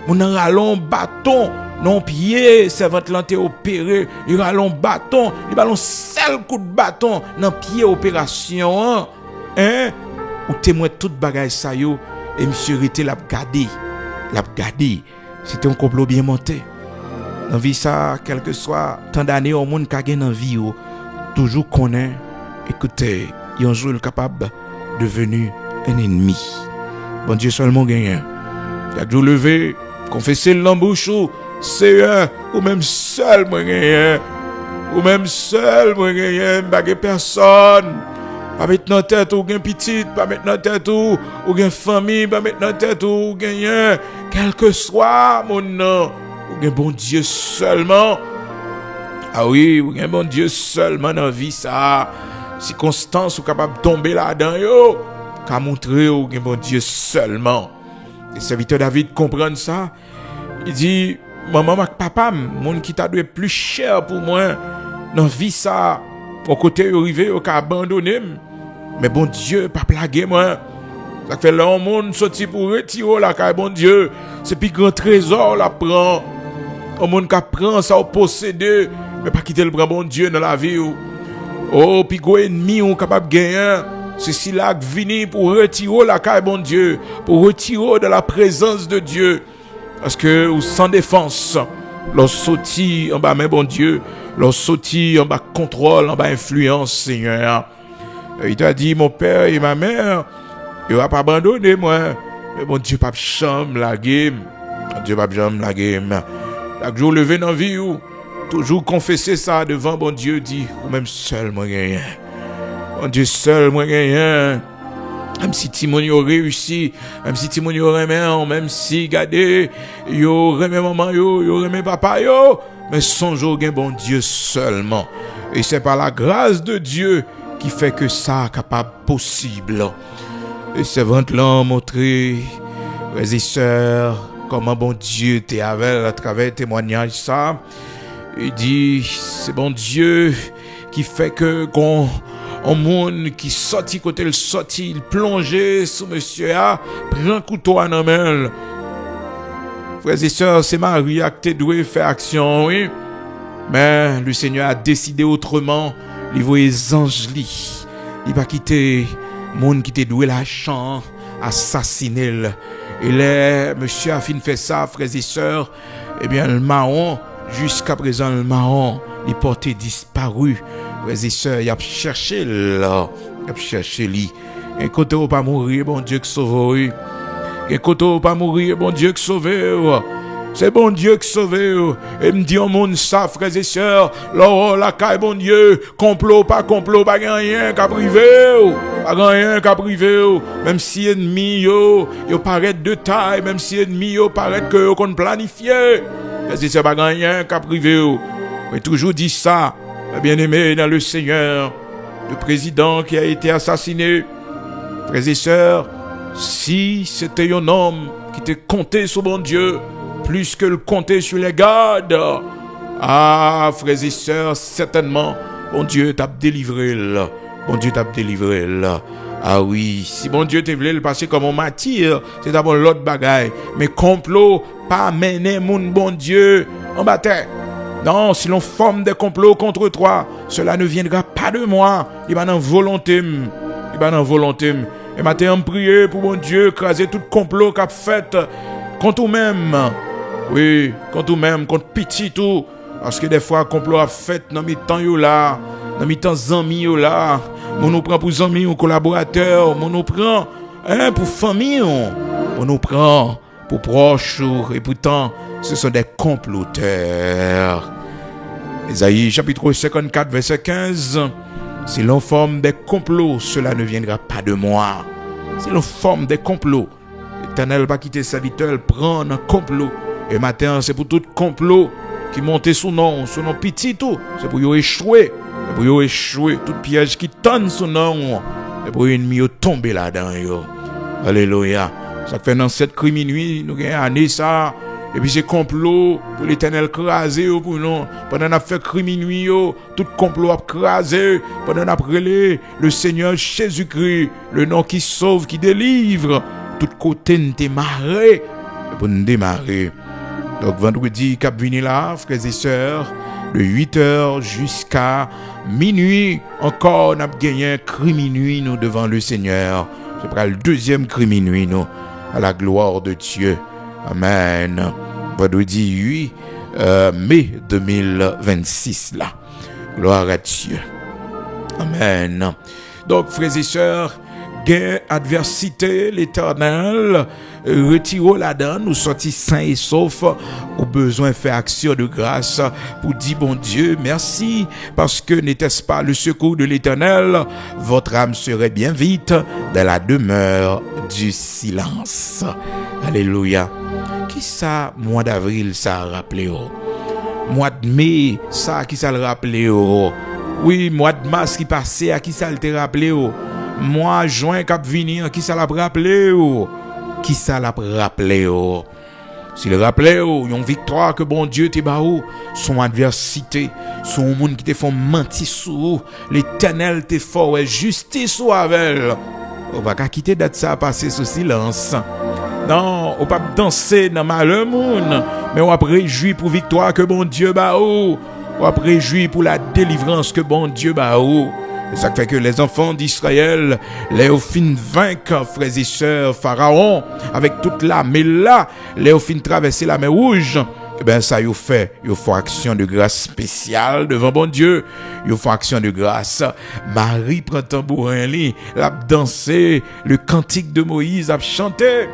Mon rallon bâton non pied, servante l'anté opéré, il rallon bâton, il ballon seul coup de bâton dans pied opération. Hein? Ou témoin toute bagaille ça yo et monsieur était l'a gardé. C'était un complot bien monté. Dans vie ça, quel que soit tant d'années au monde qu'a gagné dans vie toujours connaît, écoutez, un jour il est capable de devenir un ennemi. Bon Dieu seulement gagne. Il a jour levé, confesser l'embouche Seigneur, ou même seul moi gagne. Ou même seul moi gagne, bague personne. Pas mettre dans tête ou gagne petite, pas mettre dans tête ou gagne famille, pas mettre dans tête ou gagne quel que soit mon nom. Ou un bon Dieu seulement. Ah oui, ou un bon Dieu seulement dans la vie ça. Circonstance ou capable de tomber là-dedans yo. Qu'a montrer ou un bon Dieu seulement. Le serviteur David comprend ça. Il dit maman papa, mon qui t'a donné plus cher pour moi dans la vie ça. Au côté arrivé au qu'a abandonné. Mais bon Dieu pas plaguer moi. Ça fait là un monde sorti pour retirer la caille bon Dieu. C'est plus grand trésor la prend. Un monde qui prend ça au posséder mais pas quitter le bras bon Dieu dans la vie. Oh puis go ennemi on capable gagner. C'est si là vini pour retirer la caille bon Dieu, pour retirer de la présence de Dieu. Parce que ou sans défense, l'on sorti en bas mais bon Dieu, l'on sorti en bas contrôle, en bas influence Seigneur. Il t'a dit mon père et ma mère il va pas abandonner moi. Mais bon Dieu pas chambre la game. Dieu pas chambre la game. Chaque jour levé dans vie ou toujours confesser ça devant bon Dieu dit ou même seul moi rien. Bon Dieu seul moi rien. Même si Timon yo réussi, même si Timon yo remet, même si gardé yo remet maman yo remet papa yo, mais son jour gain bon Dieu seulement. Et c'est par la grâce de Dieu qui fait que ça capable possible. Et c'est vente là montrer frères et sœurs comment bon Dieu t'est avec à travers témoignage ça. Il dit c'est bon Dieu qui fait que qu'on un monde qui sorti côté le sorti, il plongeait sous monsieur a, prend couteau à la main. Frères et sœurs, c'est Marie qui doit faire action, oui. Mais le Seigneur a décidé autrement. Il voit les anges li. Il va quitter monde qui te doué la chance, assassiner. Et là, monsieur a fini fait ça, frères et sœurs. Eh bien, le marron, jusqu'à présent, le marron, il portait disparu. Frères et sœurs, il a cherché là. Il a cherché lui. Un côté où pas mourir, bon Dieu qui sauve. Un côté où pas mourir, bon Dieu qui sauve. C'est bon Dieu qui sauve. Et me dit au monde ça, frères et sœurs. Là, la caille, bon Dieu. Complot, pas rien qu'à privé. Pas rien qu'à privé. Même si ennemi, yo paraît de taille. Même si ennemi, yo paraît que qu'on planifié. Frères et sœurs, pas rien qu'à privé. Mais toujours dit ça. Bien-aimé dans le Seigneur, le président qui a été assassiné, frères et sœurs, si c'était un homme qui te comptait sur mon Dieu, plus que le compter sur les gardes, ah, frères et sœurs, certainement, bon Dieu t'a délivré là, bon Dieu t'a délivré là. Ah oui, si bon Dieu te voulait le passer comme un martyr, c'est d'abord l'autre bagaille. Mais complot, pas mener mon bon Dieu en bataille. Non, si l'on forme des complots contre toi, cela ne viendra pas de moi. Il va dans volonté. Il va dans volonté. Et matin, on prie pour bon Dieu, écraser tout complot qu'a fait contre nous-mêmes. Oui, contre nous-mêmes, contre petit tout. Parce que des fois, complot a fait dans mes temps là, dans mes temps amis là. On nous prend pour amis ou collaborateurs, on nous prend pour famille, on nous prend pour proches, et pourtant, ce sont des comploteurs. Ésaïe chapitre 54, verset 15. Si l'on forme des complots, cela ne viendra pas de moi. Si l'on forme des complots, l'Éternel va quitter sa serviteur, prendre un complot. Et matin, c'est pour tout complot qui monte son nom petit tout. C'est pour y échouer. C'est pour y échouer. Tout piège qui tonne son nom. C'est pour l'ennemi tomber là-dedans. Alléluia. Ça fait dans 7 minuit, nous avons année ça. Et puis c'est complot pour l'Éternel craser pour nous. Pendant qu'on fait minuit, tout complot a crasé. Pendant qu'on a prélé le Seigneur Jésus-Christ, le nom qui sauve, qui délivre. Tout côté nous démarrer. Pour nous démarrer. Donc vendredi, cap vini là, frères et sœurs, de 8h jusqu'à minuit, encore on a gagné un cri minuit nous devant le Seigneur. C'est pour le deuxième cri minuit nous, à la gloire de Dieu. Amen. Vendredi 8 mai 2026 là. Gloire à Dieu. Amen. Donc frères et sœurs, gain adversité, l'Éternel retirons là-dedans, nous sortis sains et saufs, au besoin faire action de grâce pour dire bon Dieu merci, parce que n'était-ce pas le secours de l'Éternel, votre âme serait bien vite dans la demeure du silence. Alléluia. Qui ça, mois d'avril, ça a rappelé? Mois de mai, ça, qui ça le rappelé? Oui, mois de mars qui passait, à qui ça le rappelé? Mois juin qui venu, à qui ça l'a rappelé? Qui ça l'a rappelé? S'il rappelait une victoire que bon Dieu te baou, son adversité, son monde qui te font mentir sous, l'Éternel te fait justice ou avec. On va pas quitter d'être ça passer sous silence. Non, on va pas danser dans malheur monde, mais on va réjouir pour victoire que bon Dieu baou. On va réjouir pour la délivrance que bon Dieu baou. Ça fait que les enfants d'Israël, les au fin vaincre, frères et sœurs, Pharaon, avec toute la mais là, les au fin traverser la mer Rouge, eh bien ça y fait action de grâce spéciale devant bon Dieu, il fait action de grâce. Marie prend tambourin li, l'a dansé, le cantique de Moïse a chanté.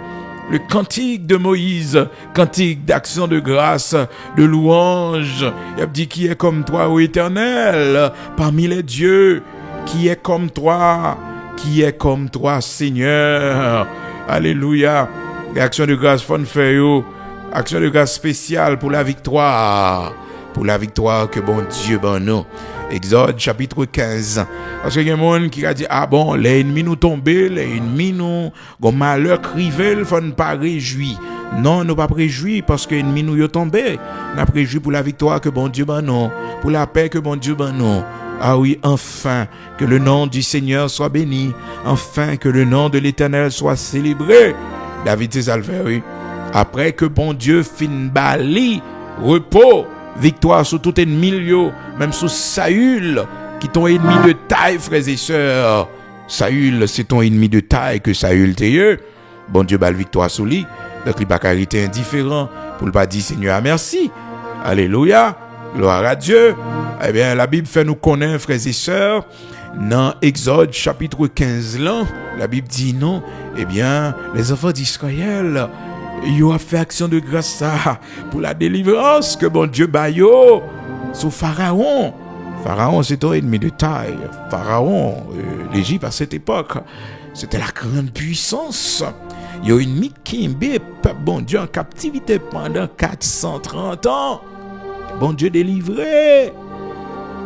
Le cantique de Moïse, cantique d'action de grâce, de louange. Il a dit qui est comme toi, ô Éternel, parmi les dieux, qui est comme toi, Seigneur. Alléluia. Et action de grâce, fon fait yo. Action de grâce spéciale pour la victoire que bon Dieu ban nous. Exode chapitre 15. Parce qu'il y a des gens qui a dit, ah bon, les ennemis nous tombés, les ennemis nous, gon malheur crivé, il faut ne pas réjouir. Non, nous pas réjouir parce que les ennemis nous sont tombés. Nous avons réjoui pour la victoire que bon Dieu ban nous, pour la paix que bon Dieu ban nous. Ah oui, enfin, que le nom du Seigneur soit béni. Enfin, que le nom de l'Éternel soit célébré. David salvé, oui. Après que bon Dieu fin bali, repos, victoire sur tout ennemi, même sur Saül, qui est ton ennemi de taille, frères et sœurs. Saül, c'est ton ennemi de taille que Saül t'est. Bon Dieu, bal victoire sur lui. Donc, il n'a pas été indifférent pour ne pas dire Seigneur, merci. Alléluia. Gloire à Dieu. Eh bien, la Bible fait nous connaître, frères et sœurs, dans Exode chapitre 15, là, la Bible dit non. Eh bien, les enfants d'Israël, ils ont fait action de grâce pour la délivrance que bon Dieu baillot sur Pharaon. Pharaon, c'est ton ennemi de taille. Pharaon, l'Égypte à cette époque, c'était la grande puissance. Il y a une mythe qui est bon Dieu en captivité pendant 430 ans. Bon Dieu délivré.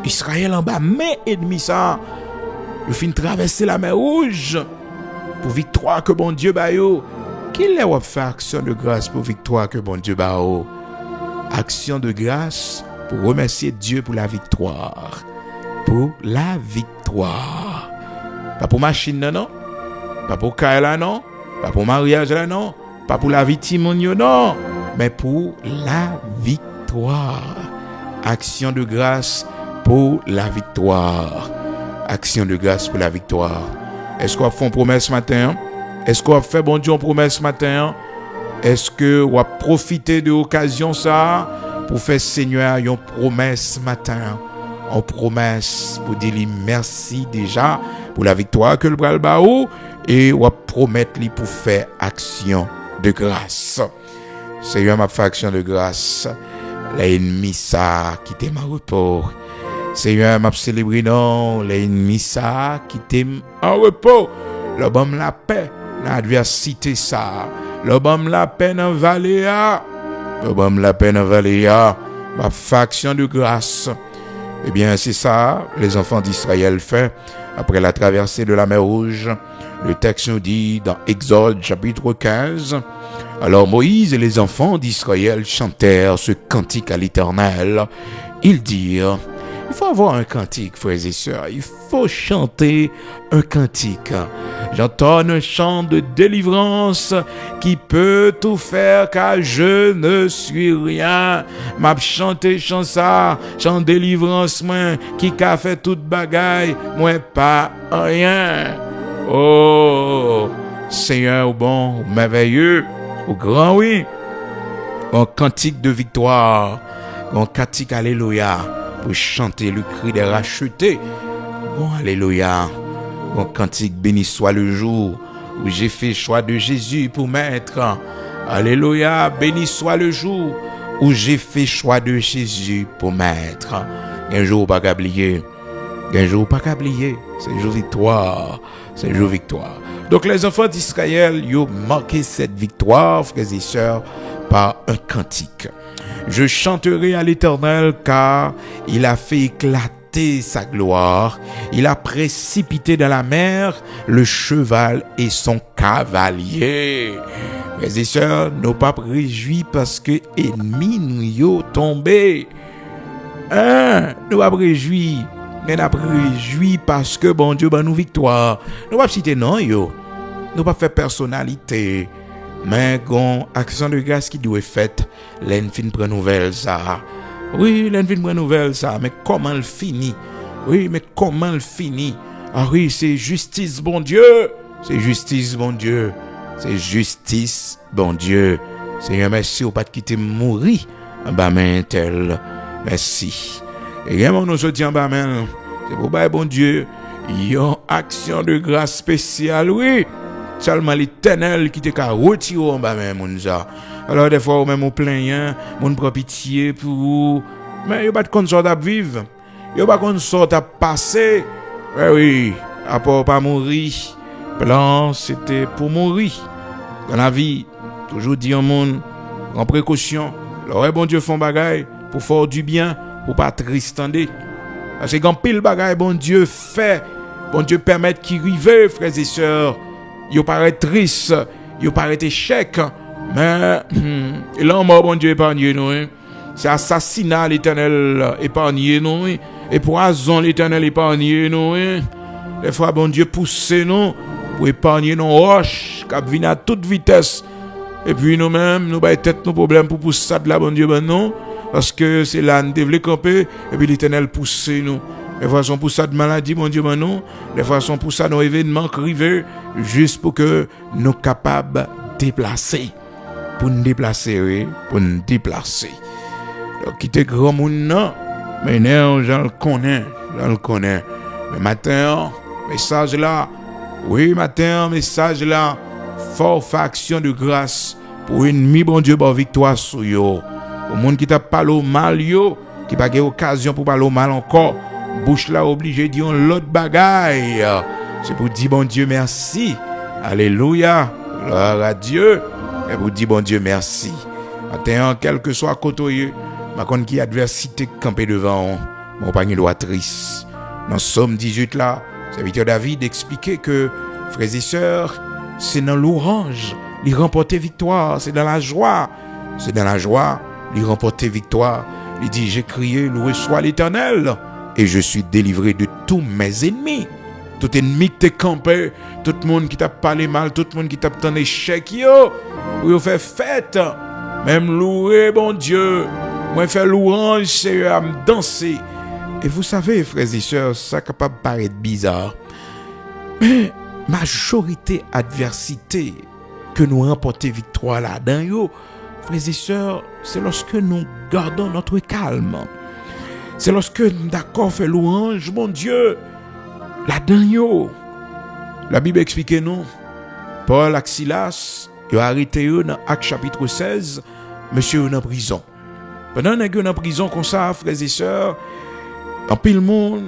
Israël en bas, mais ennemi ça. Il fin traverser la mer Rouge pour victoire que bon Dieu baillot. Qu'il a fait action de grâce pour victoire que bon Dieu baillot. Action de grâce pour remercier Dieu pour la victoire. Pour la victoire. Pas pour machine, non? Pas pour Kaila, non. Pas pour mariage, là, non. Pas pour la victime, non. Mais pour la victoire. Action de grâce pour la victoire. Action de grâce pour la victoire. Est-ce qu'on a fait une promesse ce matin? Est-ce qu'on a fait bon Dieu une promesse ce matin? Est-ce que on a profité de l'occasion ça pour faire Seigneur une promesse ce matin? Une promesse pour dire merci déjà pour la victoire que le bras le baou et on va promettre lui pour faire action de grâce. Seigneur m'a fait action de grâce. L'ennemi ça qui t'aime en repos. Seigneur m'a célébré non l'ennemi ça qui t'aime en repos. Le bon la paix dans l'adversité ça. Le bon la paix dans vallée. Le bon la paix dans vallée. Ma fait action de grâce. Eh bien, c'est ça, les enfants d'Israël fait après la traversée de la mer Rouge. Le texte nous dit dans Exode chapitre 15. Alors Moïse et les enfants d'Israël chantèrent ce cantique à l'Éternel. Ils dirent, il faut avoir un cantique, frères et sœurs, il faut chanter un cantique. J'entends un chant de délivrance qui peut tout faire car je ne suis rien. M'a chanté chant ça, chant délivrance moi qui a fait toute bagaille, moi pas rien. Oh, Seigneur bon, merveilleux, au grand oui. Un cantique de victoire, un cantique alléluia pour chanter le cri des rachetés. Bon alléluia. Mon cantique béni soit le jour où j'ai fait choix de Jésus pour m'être. Alléluia, béni soit le jour où j'ai fait choix de Jésus pour m'être. Un jour pas qu'oublier. Un jour pas qu'oublier. C'est le jour victoire. C'est le jour victoire. Donc les enfants d'Israël, ils ont marqué cette victoire, frères et sœurs, par un cantique. Je chanterai à l'Éternel car il a fait éclater sa gloire. Il a précipité dans la mer le cheval et son cavalier. Frères et sœurs, nous pas réjouis parce que ennemis nous tombé. Nous pas réjouis, mais nous pas réjouis parce que bon Dieu ban nous victoire. Nous pas citer non yo. Nous pas faire personnalité. Mais gon action de grâce qui doit être faite, l'enfin prend nouvelle ça. Oui, l'enfin prend nouvelle ça, mais comment elle finit? Oui, mais comment elle finit? Ah oui, c'est justice bon Dieu. C'est justice bon Dieu. C'est justice bon Dieu. Seigneur, merci au pas de quitter mourir en bas main tel. Merci. Et vraiment nous se dit en bas main. C'est pour bailler bon Dieu. Il y a une action de grâce spéciale, oui. Seulement l'Éternel qui te ka retiré en bas même mounza. Alors des fois même au plein mon prend pitié pour vous. Mais yo pas de consort à vivre. Yo pas consort à passer. Oui, à part pas mourir. Plan c'était pour mourir. Dans la vie, toujours dit au monde en précaution. Alors bon Dieu font bagaille pour faire du bien, pour pas tristander. Parce que quand pile bagaille bon Dieu fait, bon Dieu permet qu'il rive frères et sœurs. Yo paraît triste, yo paraît échec, mais là mort bon Dieu épargne nous. C'est assassinat l'Éternel épargne nous et poison l'Éternel épargne nous. Des fois bon Dieu pousse nous pour épargner nos roches qui viennent à toute vitesse. Et puis nous-mêmes nous ba tête nos problèmes pour pousser ça de la bon Dieu ben non parce que c'est là nous devons camper et puis l'Éternel pousse nous. Des fois, sont pour ça de maladie, mon Dieu, non. Des fois, sont pour ça nos événements crivés, juste pour que nous capables de déplacer. Pour nous déplacer, oui, pour nous déplacer. Donc, quitter grand monde, non. Mais non, je le connais. Mais matin, message là. Oui, matin, message là. Fort faction de grâce pour ennemi, bon Dieu, bon victoire sur yo. Au monde qui t'a parlé mal, yo, qui n'a pas eu occasion pour parler mal encore. Bouche là obligé de dire l'autre bagaille. C'est pour dire bon Dieu merci. Alléluia. Gloire à Dieu. Et pour dire bon Dieu merci. Maintenant, quel que soit côté, ma connait qui adversité campé devant, mon panier doit triste. Dans Somme 18 là, serviteur David expliquait que frères et sœurs, c'est dans l'orange, il remporter victoire, c'est dans la joie. C'est dans la joie, il remporter victoire. Il dit j'ai crié loué soit l'Éternel. Et je suis délivré de tous mes ennemis. tout ennemi qui t'a campé, tout le monde qui t'a parlé mal, tout le monde qui t'a ton échec, yo, pour faire fête, même louer, bon Dieu, moi faire louange, c'est à me danser. Et vous savez, frères et sœurs, ça capable de paraître bizarre, mais majorité adversité que nous remportons victoire là-dedans, yo, frères et sœurs, c'est lorsque nous gardons notre calme. C'est lorsque nous d'accord fait louange, mon Dieu, là-dedans, yo. La Bible explique nous, Paul et Silas, ils ont arrêté eux dans Actes chapitre 16, monsieur est en prison. Pendant que vous en prison comme ça, frères et sœurs, en pile monde,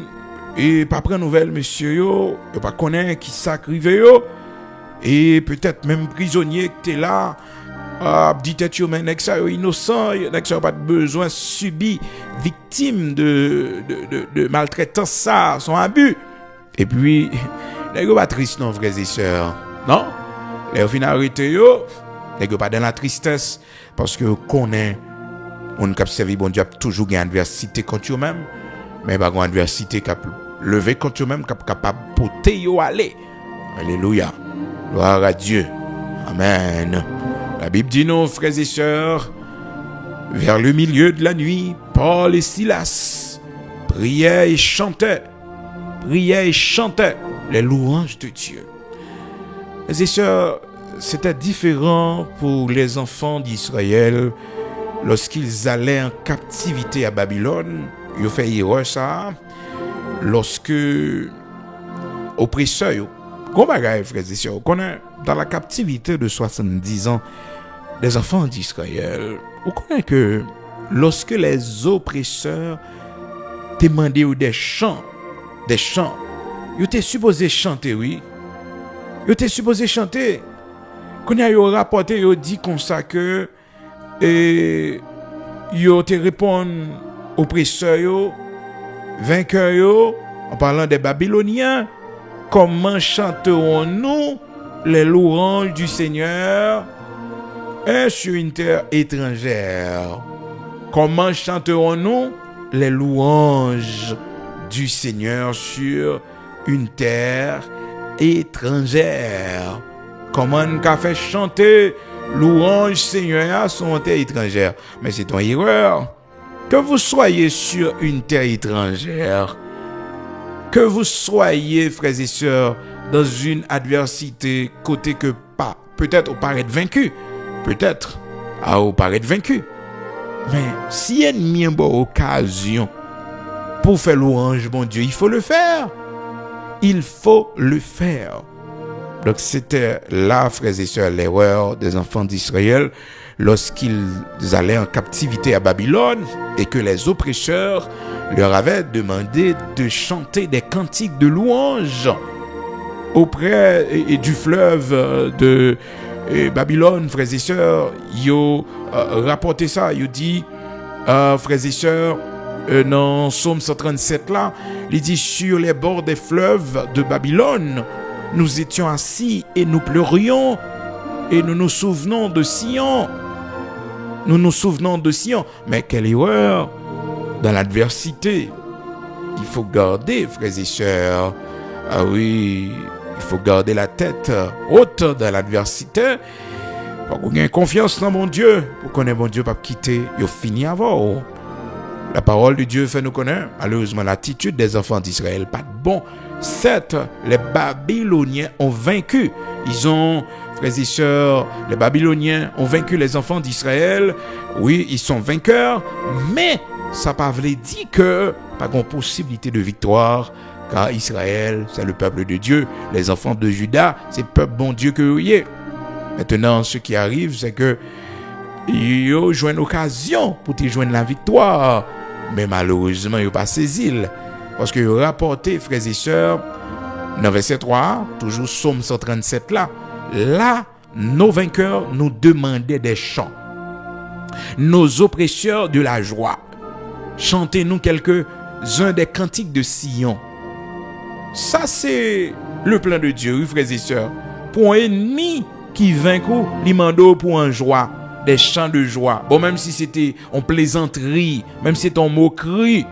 et pas prendre nouvelle, monsieur, yo, et pas connaître qui s'acrive, yo, et peut-être même prisonnier qui était là, dit tête yo, mais nek ça yo innocent, nek ça pas besoin subir victime de maltraitance, ça, son abus. Et puis, nek yo pas triste non, frères et sœurs, non? Les fin arrêté yo, nek yo pas dans la tristesse, parce que connaît, on cap servi bon Dieu toujours gain adversité contre eux-mêmes, mais pas une adversité cap lever contre eux-mêmes, capable porter yo aller. Alléluia. Gloire à Dieu. Amen. La Bible dit non, frères et sœurs, vers le milieu de la nuit, Paul et Silas priaient et chantaient les louanges de Dieu. Frères et sœurs, c'était différent pour les enfants d'Israël lorsqu'ils allaient en captivité à Babylone. Ils ont fait erreur ça. Lorsque oppresseurs, gros bagaille, frères et sœurs, qu'on est dans la captivité de 70 ans des enfants d'Israël, on connaît que lorsque les oppresseurs demandaient des chants, ils étaient supposés chanter, oui. Ils étaient supposés chanter. Quand ils ont rapporté, ils ont dit comme ça que ils ont répondu oppresseurs, vainqueurs, en parlant des Babyloniens. Comment chanterons-nous les louanges du Seigneur sur une terre étrangère? Comment chanterons-nous les louanges du Seigneur sur une terre étrangère? Comment nous avons fait chanter louange Seigneur sur une terre étrangère? Mais c'est une erreur. Que vous soyez sur une terre étrangère, que vous soyez, frères et sœurs, dans une adversité, côté que pas, peut-être vous paraître vaincu, peut-être vous paraître vaincu. Mais si ennemi a une bonne occasion pour faire louange, mon Dieu, il faut le faire. Il faut le faire. Donc c'était là, frères et sœurs, l'erreur des enfants d'Israël lorsqu'ils allaient en captivité à Babylone et que les oppresseurs leur avaient demandé de chanter des cantiques de louange auprès du fleuve de Babylone. Frères et sœurs, ils ont rapporté ça, ils ont dit, frères et sœurs, dans Psaume 137 là, il dit, sur les bords des fleuves de Babylone, nous étions assis et nous pleurions et nous nous souvenons de Sion. Nous nous souvenons de Sion. Mais quelle erreur! Dans l'adversité, il faut garder, frères et sœurs. Ah oui, il faut garder la tête haute dans l'adversité. Pour qu'on ait confiance dans mon Dieu. Pour qu'on ait mon Dieu pas quitter. Il finit avant. La parole de Dieu fait nous connaître. Malheureusement, l'attitude des enfants d'Israël pas de bon. Certes, les Babyloniens ont vaincu. Ils ont, frères et sœurs, les Babyloniens ont vaincu les enfants d'Israël. Oui, ils sont vainqueurs, mais ça ne veut pas dire que pas de possibilité de victoire, car Israël, c'est le peuple de Dieu. Les enfants de Juda, c'est le peuple bon Dieu que vous y. Maintenant, ce qui arrive, c'est que ils ont joué une occasion pour te joindre la victoire, mais malheureusement, ils n'ont pas saisi. Parce que rapporté, frères et sœurs, dans verset 3, toujours Psaume 137 là, nos vainqueurs nous demandaient des chants. Nos oppresseurs de la joie. Chantez-nous quelques-uns des cantiques de Sion. Ça, c'est le plan de Dieu, frères et sœurs. Pour un ennemi qui vaincu, il mando pour un joie, des chants de joie. Bon, même si c'était en plaisanterie, même si c'était en moquerie.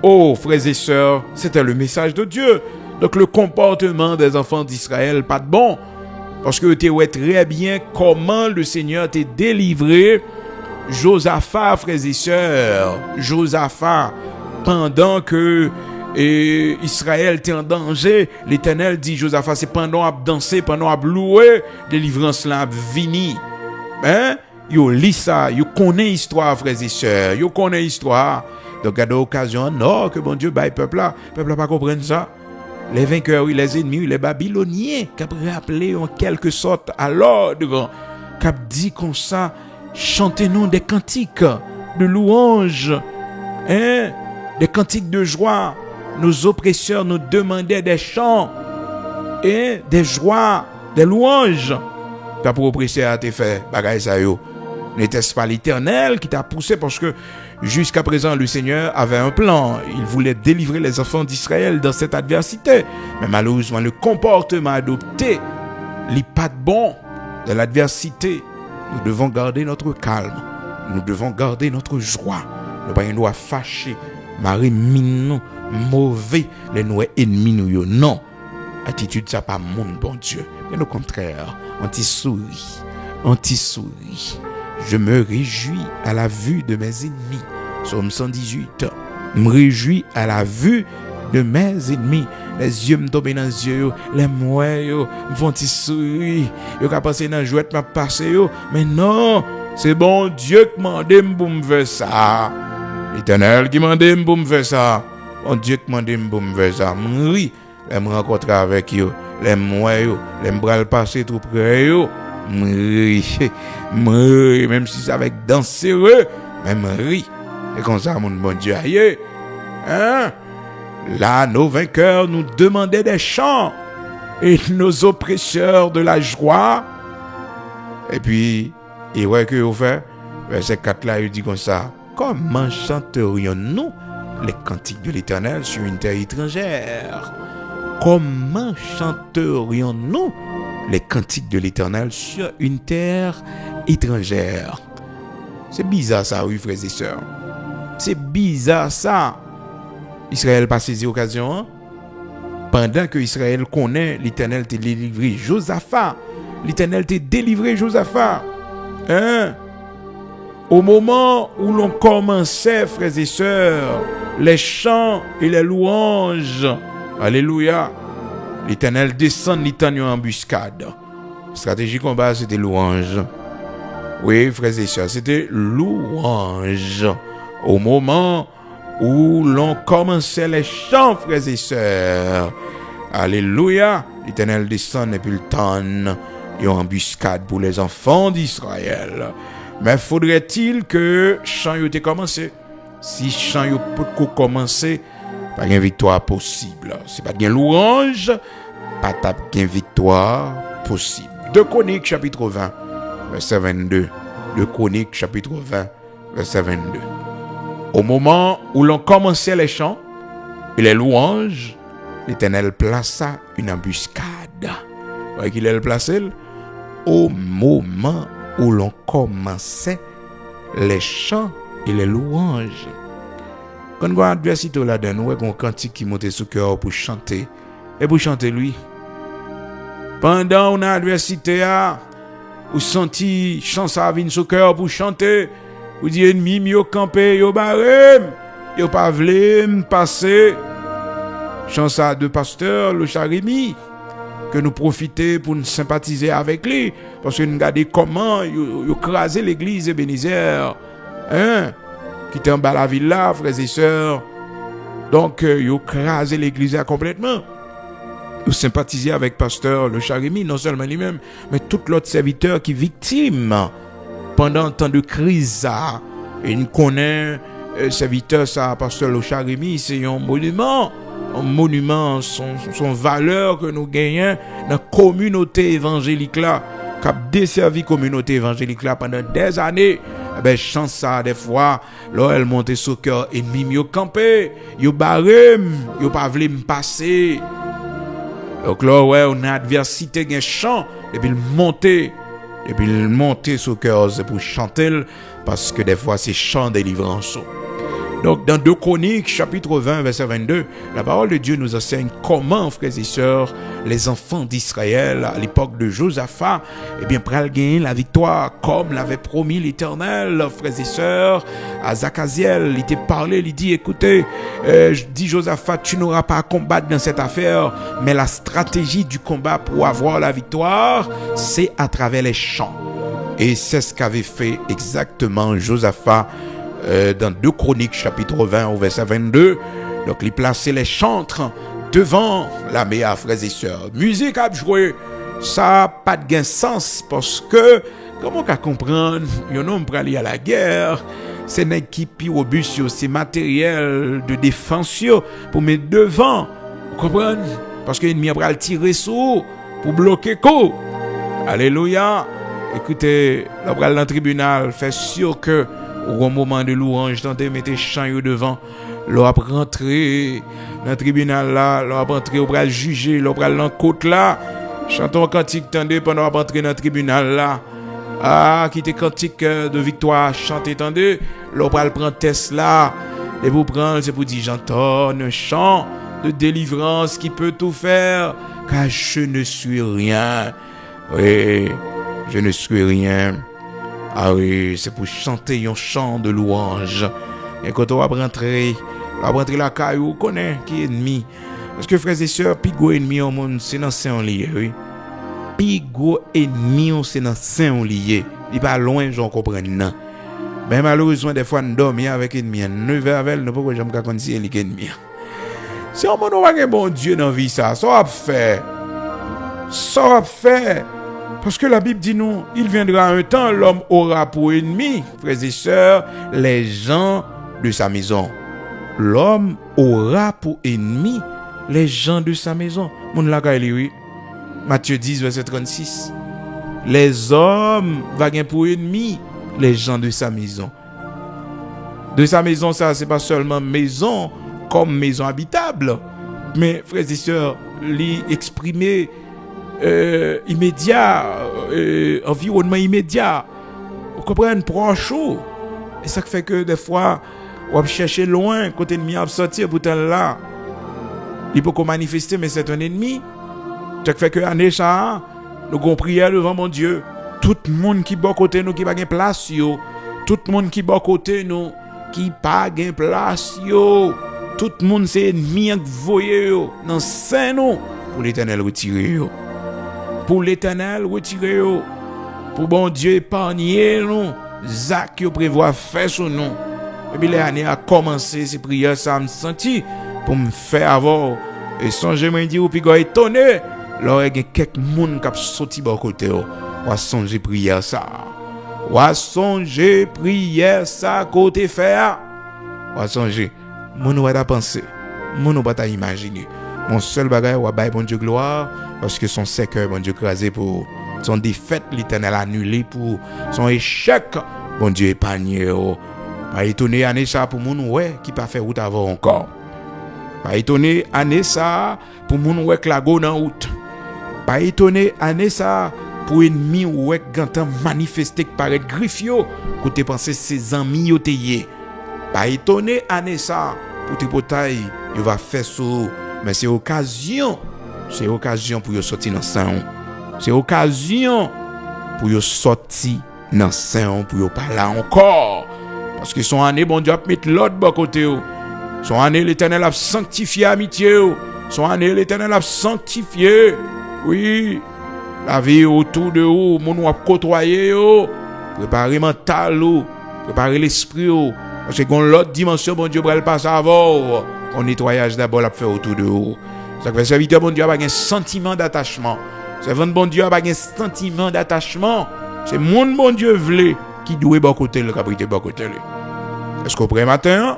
Oh, frères et sœurs, c'était le message de Dieu. Donc le comportement des enfants d'Israël pas de bon. Parce que tu vois très bien comment le Seigneur t'a délivré Josaphat, frères et sœurs. Josaphat, pendant que Israël était en danger, l'Éternel dit Josaphat, c'est pendant à danser, pendant à louer, délivrance là vini. Hein? Yo lis ça, yo connaît histoire, frères et sœurs, yo connaît histoire. Donc à l'occasion, non, que bon Dieu baille peuple là pas comprendre ça. Les vainqueurs, les ennemis, les Babyloniens, qui ont rappelé en quelque sorte à l'ordre, qui ont dit comme ça, chantez-nous des cantiques de louange, hein? Des cantiques de joie. Nos oppresseurs nous demandaient des chants, et des joies, des louanges. Ta pour oppresseur a été fait, bagaille ça yo. N'était-ce pas l'Éternel qui t'a poussé parce que jusqu'à présent, le Seigneur avait un plan. Il voulait délivrer les enfants d'Israël dans cette adversité. Mais malheureusement, le comportement adopté n'est pas bon de l'adversité. Nous devons garder notre calme. Nous devons garder notre joie. Nous ne devons pas fâcher, marrer, minou, mauvais, les nous ennemis nous. Non. Attitude, ça pas mon bon Dieu. Mais au contraire, anti-souris. Je me réjouis à la vue de mes ennemis. Psaume 118. Me réjouis à la vue de mes ennemis. Les yeux me tombent dans les yeux, les moyens me font sourire. Yo ka passer dans jouet m'a passer yo, mais non, c'est bon Dieu qui m'a demandé pour me faire ça. L'Éternel qui m'a demandé pour me faire ça. Bon Dieu qui m'a demandé pour me faire ça. Oui, les me rencontrer avec yo, les moyens, les bras passer tout près yo. Même si c'est avec danse serreux, même ri. C'est comme ça, mon bon Dieu. Aïe. Hein? Là, nos vainqueurs nous demandaient des chants et nos oppresseurs de la joie. Et puis, et ouais, que vous faites? Verset 4 là, il dit comme ça. Comment chanterions-nous les cantiques de l'Éternel sur une terre étrangère? Comment chanterions-nous les cantiques de l'Éternel sur une terre étrangère? C'est bizarre ça, oui, frères et sœurs. C'est bizarre ça. Israël pas saisi l'occasion. Hein? Pendant que Israël connaît, l'Éternel t'a délivré Josaphat. L'Éternel t'a délivré Josaphat. Hein? Au moment où l'on commençait, frères et sœurs, les chants et les louanges. Alléluia. L'Éternel descend l'Éternel en embuscade. Stratégie combat, c'était louange. Oui, frères et sœurs, c'était louange. Au moment où l'on commençait les chants, frères et sœurs. Alléluia. L'Éternel descend et puis le tonne. Et en embuscade pour les enfants d'Israël. Mais faudrait-il que chant ait commencé? Si chant peut commencer, pas de victoire possible. C'est pas de louange, pas de victoire possible. 2 Chroniques chapitre 20, verset 22. 2 Chroniques chapitre 20, verset 22. Au moment où l'on commençait les chants et les louanges, l'Éternel plaça une embuscade. Vous voyez qu'il est placé? Au moment où l'on commençait les chants et les louanges. Quand on a adversité là-dedans, on a un cantique qui monte sous cœur pour chanter. Et pour chanter lui. Pendant on a adversité, ou senti chant à venir sous cœur pour chanter. Ou dit ennemi, yo campé, yo barem. Yo pas vle passer. Chant ça de pasteur, le Charimi. Que nous profiter pour nous sympathiser avec lui. Parce que nous regardons comment ils écrasé l'église Ebenezer. Hein? Qui était en bas la ville là, frères et sœurs. Donc, ils ont écrasé l'église complètement. Ils sympathiser avec pasteur le Charimi, non seulement lui-même, mais tout l'autre serviteur qui est victime pendant un temps de crise. Et nous connaissons serviteur, ça, pasteur le Charimi, c'est un monument. Un monument, son valeur que nous gagnons dans la communauté évangélique là, qui a desservi la communauté évangélique là pendant des années. Ben, chance ça, des fois, là, elle monte sur cœur ennemi, yo campé, yo barem, yo pas voulu me passer. Donc là, ouais, on a adversité, un chant, et puis le monter sur cœur, c'est pour chanter, parce que des fois, c'est chant délivrance. Donc, dans 2 Chroniques, chapitre 20, verset 22, la parole de Dieu nous enseigne comment, frères et sœurs, les enfants d'Israël, à l'époque de Josaphat, eh bien, pral gagner la victoire, comme l'avait promis l'Éternel, frères et sœurs, à Zachaziel. Il était parlé, il dit, écoutez, dit Josaphat, tu n'auras pas à combattre dans cette affaire, mais la stratégie du combat pour avoir la victoire, c'est à travers les chants. Et c'est ce qu'avait fait exactement Josaphat dans 2 Chroniques, chapitre 20, au verset 22. Donc, il plaçait les chantres devant la meilleure, frères et sœurs. Musique à jouer, ça n'a pas de sens parce que, comment on comprendre, un homme pour aller à la guerre, c'est une équipe robuste, c'est matériel de défense pour mettre devant. Vous comprenez? Parce que l'ennemi va le tirer sur pour bloquer quoi. Alléluia. Écoutez, là, dans le tribunal, fait sûr que au moment de louange, tentez mettre chant devant, là, rentrer dans le tribunal là, là, rentrer, on va juger, là, on va dans côte là, chantons cantique, tendez pendant qu'on rentrer dans le tribunal là. Ah, qui était cantique de victoire, chanter, tendez, là, on va prendre test là, et vous prendre, c'est pour dire, j'entends un chant de délivrance qui peut tout faire, car je ne suis rien. Oui, je ne suis rien. Ah oui, c'est pour chanter un chant de louange. Et quand on va rentrer la caillou, on connaît qui est ennemi. Parce que frères et sœurs, pigo ennemi au monde, c'est dans Saint-Lié, oui. Pigo ennemi, c'est dans Saint-Lié. Il pas loin, j'en comprends. Mais malheureusement, des fois, nous dormons avec ennemi. Nous vervels, nous pouvons jamais connaître si il est ennemi. Si on n'a pas un bon Dieu dans la vie, ça va faire. Ça va faire. Parce que la Bible dit nous, il viendra un temps, l'homme aura pour ennemi, frères et sœurs, les gens de sa maison. L'homme aura pour ennemi les gens de sa maison. Mon lakaili, oui. Matthieu 10, verset 36. Les hommes vont gagner pour ennemi les gens de sa maison. De sa maison, ça, c'est pas seulement maison comme maison habitable, mais frères et sœurs, l'exprimer immédiat, environnement immédiat. Vous comprenez, proche. Et ça fait que des fois, on va chercher loin, côté ennemi à sortir, pourtant là, il peut manifester, mais c'est un ennemi. Ça fait que année ça, nous avons prié devant mon Dieu. Tout le monde qui est à côté nous, qui n'a pas place, yo. Tout le monde qui est à côté nous, qui n'a pas place, yo. Tout le monde c'est ennemi que vous voyez, yo. Dans saint nous, pour l'Éternel retirer, yo. Pour l'Éternel retirer, yo. Pour bon Dieu épargner nous. Zach yo prévoit faire sur nous. Et puis l'année a commencé ces prières, ça me senti pour me faire avoir. Et songez moi dire ou puis go étonné. Là il y a quelques monde qui a sorti de côté. Ou songer prière ça. Ou songer prière ça côté faire. Ou songer mon va penser. Mon va ta imaginer. Mon seul bagage ou bailler bon Dieu gloire parce que son cœur bon Dieu crasé pour son défaite l'Éternel annulé pour son échec bon Dieu épargné. Pas étonné année ça pour moun ouais qui pas fait route avant encore. Pas étonné année ça pour moun ouais que la go dans route. Pas étonné année ça pour ennemi ouais gantan manifester que paraît griffio côté penser ses amis yo tayé. Pas étonné année ça pour tes potaille il va faire sous mais c'est occasion pour yo sortir dans saint. C'est occasion pour yo sortir dans saint pour yo parler encore. Parce que son année, bon Dieu a mis l'autre bas côté. Son année, l'Éternel a sanctifié l'amitié. Son année, l'Éternel a sanctifié. Oui. La vie autour de vous, mon a côtoyer. Préparer mental, préparer l'esprit. Parce que l'autre dimension, bon Dieu, va le passer avant. On nettoyage d'abord à faire autour de vous. Ça fait serviteur, bon Dieu, a un sentiment d'attachement. C'est vrai, bon Dieu, a un sentiment d'attachement. C'est mon bon Dieu voulait qui doit bon côté le cabrité bon côté. Est-ce qu'au près matin?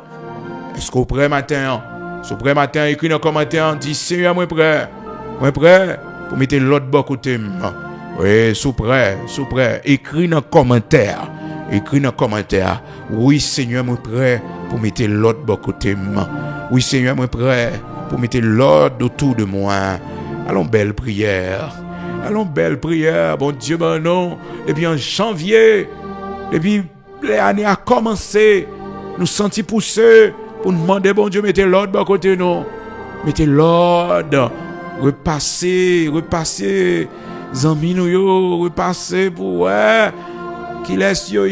Est-ce qu'au près matin? Si au près matin, écrit dans le commentaire, dit Seigneur, moi prêt pour mettre l'autre bon côté. Oui, sous prêt. Écrit dans le commentaire. Oui, Seigneur, moi prêt pour mettre l'autre bon côté. Oui, Seigneur, moi prêt pour mettre l'autre autour de moi. Allons, belle prière. Bon Dieu, ben non. Et puis en janvier, depuis l'année a commencé, nous sentis pousser pour nous demander, bon Dieu, mettez l'ordre à côté nous. Mettez l'ordre. Repassez, zami nous yo, repassez pour ouais, qui laisse yo.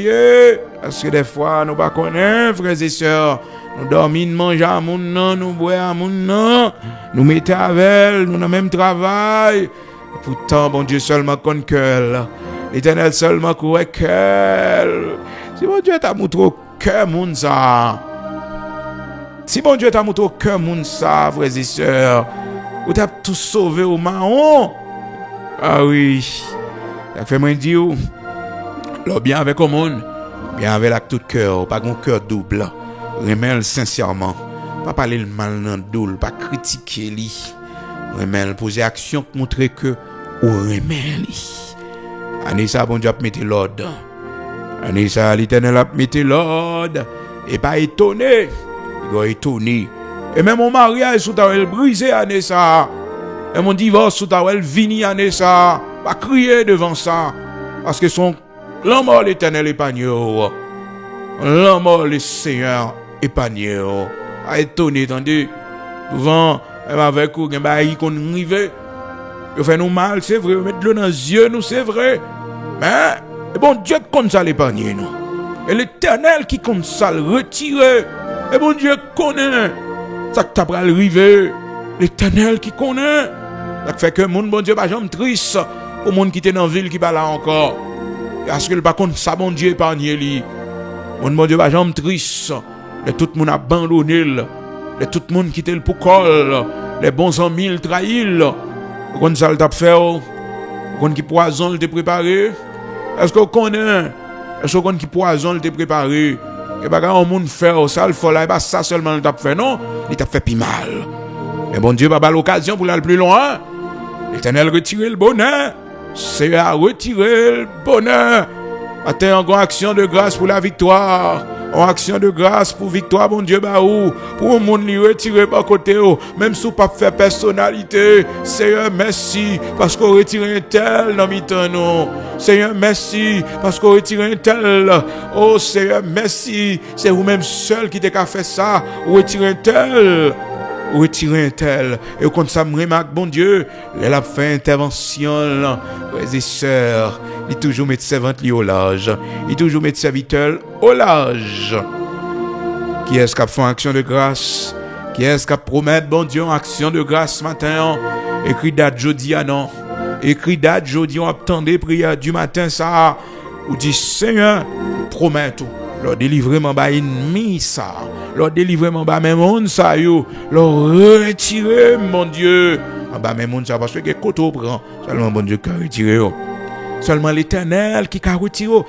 Parce que des fois, nous pas connaissons, frères et sœurs. Nous dormons, nous mangeons à mon nom, nous boisons à mon nom, nous mettons avec, nous dans le même travail. Et pourtant, bon Dieu seulement connaît cœur. L'Éternel seulement connaît cœur. Si bon Dieu t'a montré au cœur, moun ça. Si bon Dieu t'a montré au cœur, moun ça, frères et sœurs. Ou t'as tout sauvé au mahon. Ah oui. Ça fait moi dire, l'eau bien avec au monde, bien avec la tout cœur, pas un cœur double. Remel sincèrement. Pas parler le mal dans doule, pas critiquer li. Remel poser action pour montrer que ou remel li. Année ça bon Dieu a mettre l'ordre. Année ça l'Éternel a mettre l'ordre et pas étonné. Il va étonner. Et même mon mariage sous ta elle brisé année ça. Et mon divorce sous ta elle fini année ça. Pas crier devant ça parce que son l'homme l'Éternel épargne. L'homme le Seigneur épargne. A étonné, attendez. Souvent, même avec vous, il qu'on arrive. Il fait nous mal, c'est vrai. Mettre le dans les yeux, nous, c'est vrai. Mais, bon Dieu compte ça l'épargne, nous. Et l'Éternel qui compte ça le retirer. Et bon Dieu connaît. Ça que t'as pas arrivé. L'Éternel qui connaît. Ça fait que mon bon Dieu, pas jamais triste. Au monde qui était dans la ville qui pas là encore. Parce que le par contre, ça, bon Dieu épargne lui. Mon Dieu, pas jamais triste. Et tout le monde abandonné. Et tout le monde quitté le poucol. Les bons amis le trahissent. Vous ça le t'a fait? Vous qui poison le t'a préparé? Est-ce que vous connaissez? Est-ce que vous qui poison le t'a préparé? Et pas quand on monde fait ça le faut là, et pas ça seulement le t'a fait, non? Il t'a fait plus mal. Mais bon Dieu, pas l'occasion pour aller plus loin. L'Éternel retire le bonheur. C'est à retirer le bonheur. Attends, encore action de grâce pour la victoire. En action de grâce pour victoire, bon Dieu, baou. Pour le monde lui retirer par côté, même si vous pas fait personnalité. Seigneur, merci, parce qu'on retire un tel dans mi-temps, non. Seigneur, merci, parce qu'on retire un tel. Oh, Seigneur, merci. C'est vous-même seul qui t'a fait ça. Ou retirer un tel. Retirer un tel. Et comme ça, me remarque, bon Dieu, elle a fait intervention, frères et sœurs. Il toujours met servante au large. Il toujours met serviteur au large. Qui est-ce qui a fait une action de grâce? Qui est-ce qui a promis, bon Dieu, une action de grâce ce matin? Écrit date jeudi, non. Écrit date jeudi, on attendait prière du matin, ça. Ou dit, Seigneur, promets tout. Leur délivrement bas ennemi ça. Leur délivrement bas même monde ça yo. Leur retirer mon Dieu. En bas même monde ça parce que koto prend. Seulement bon Dieu qui retire. Seulement l'Éternel qui a retiré.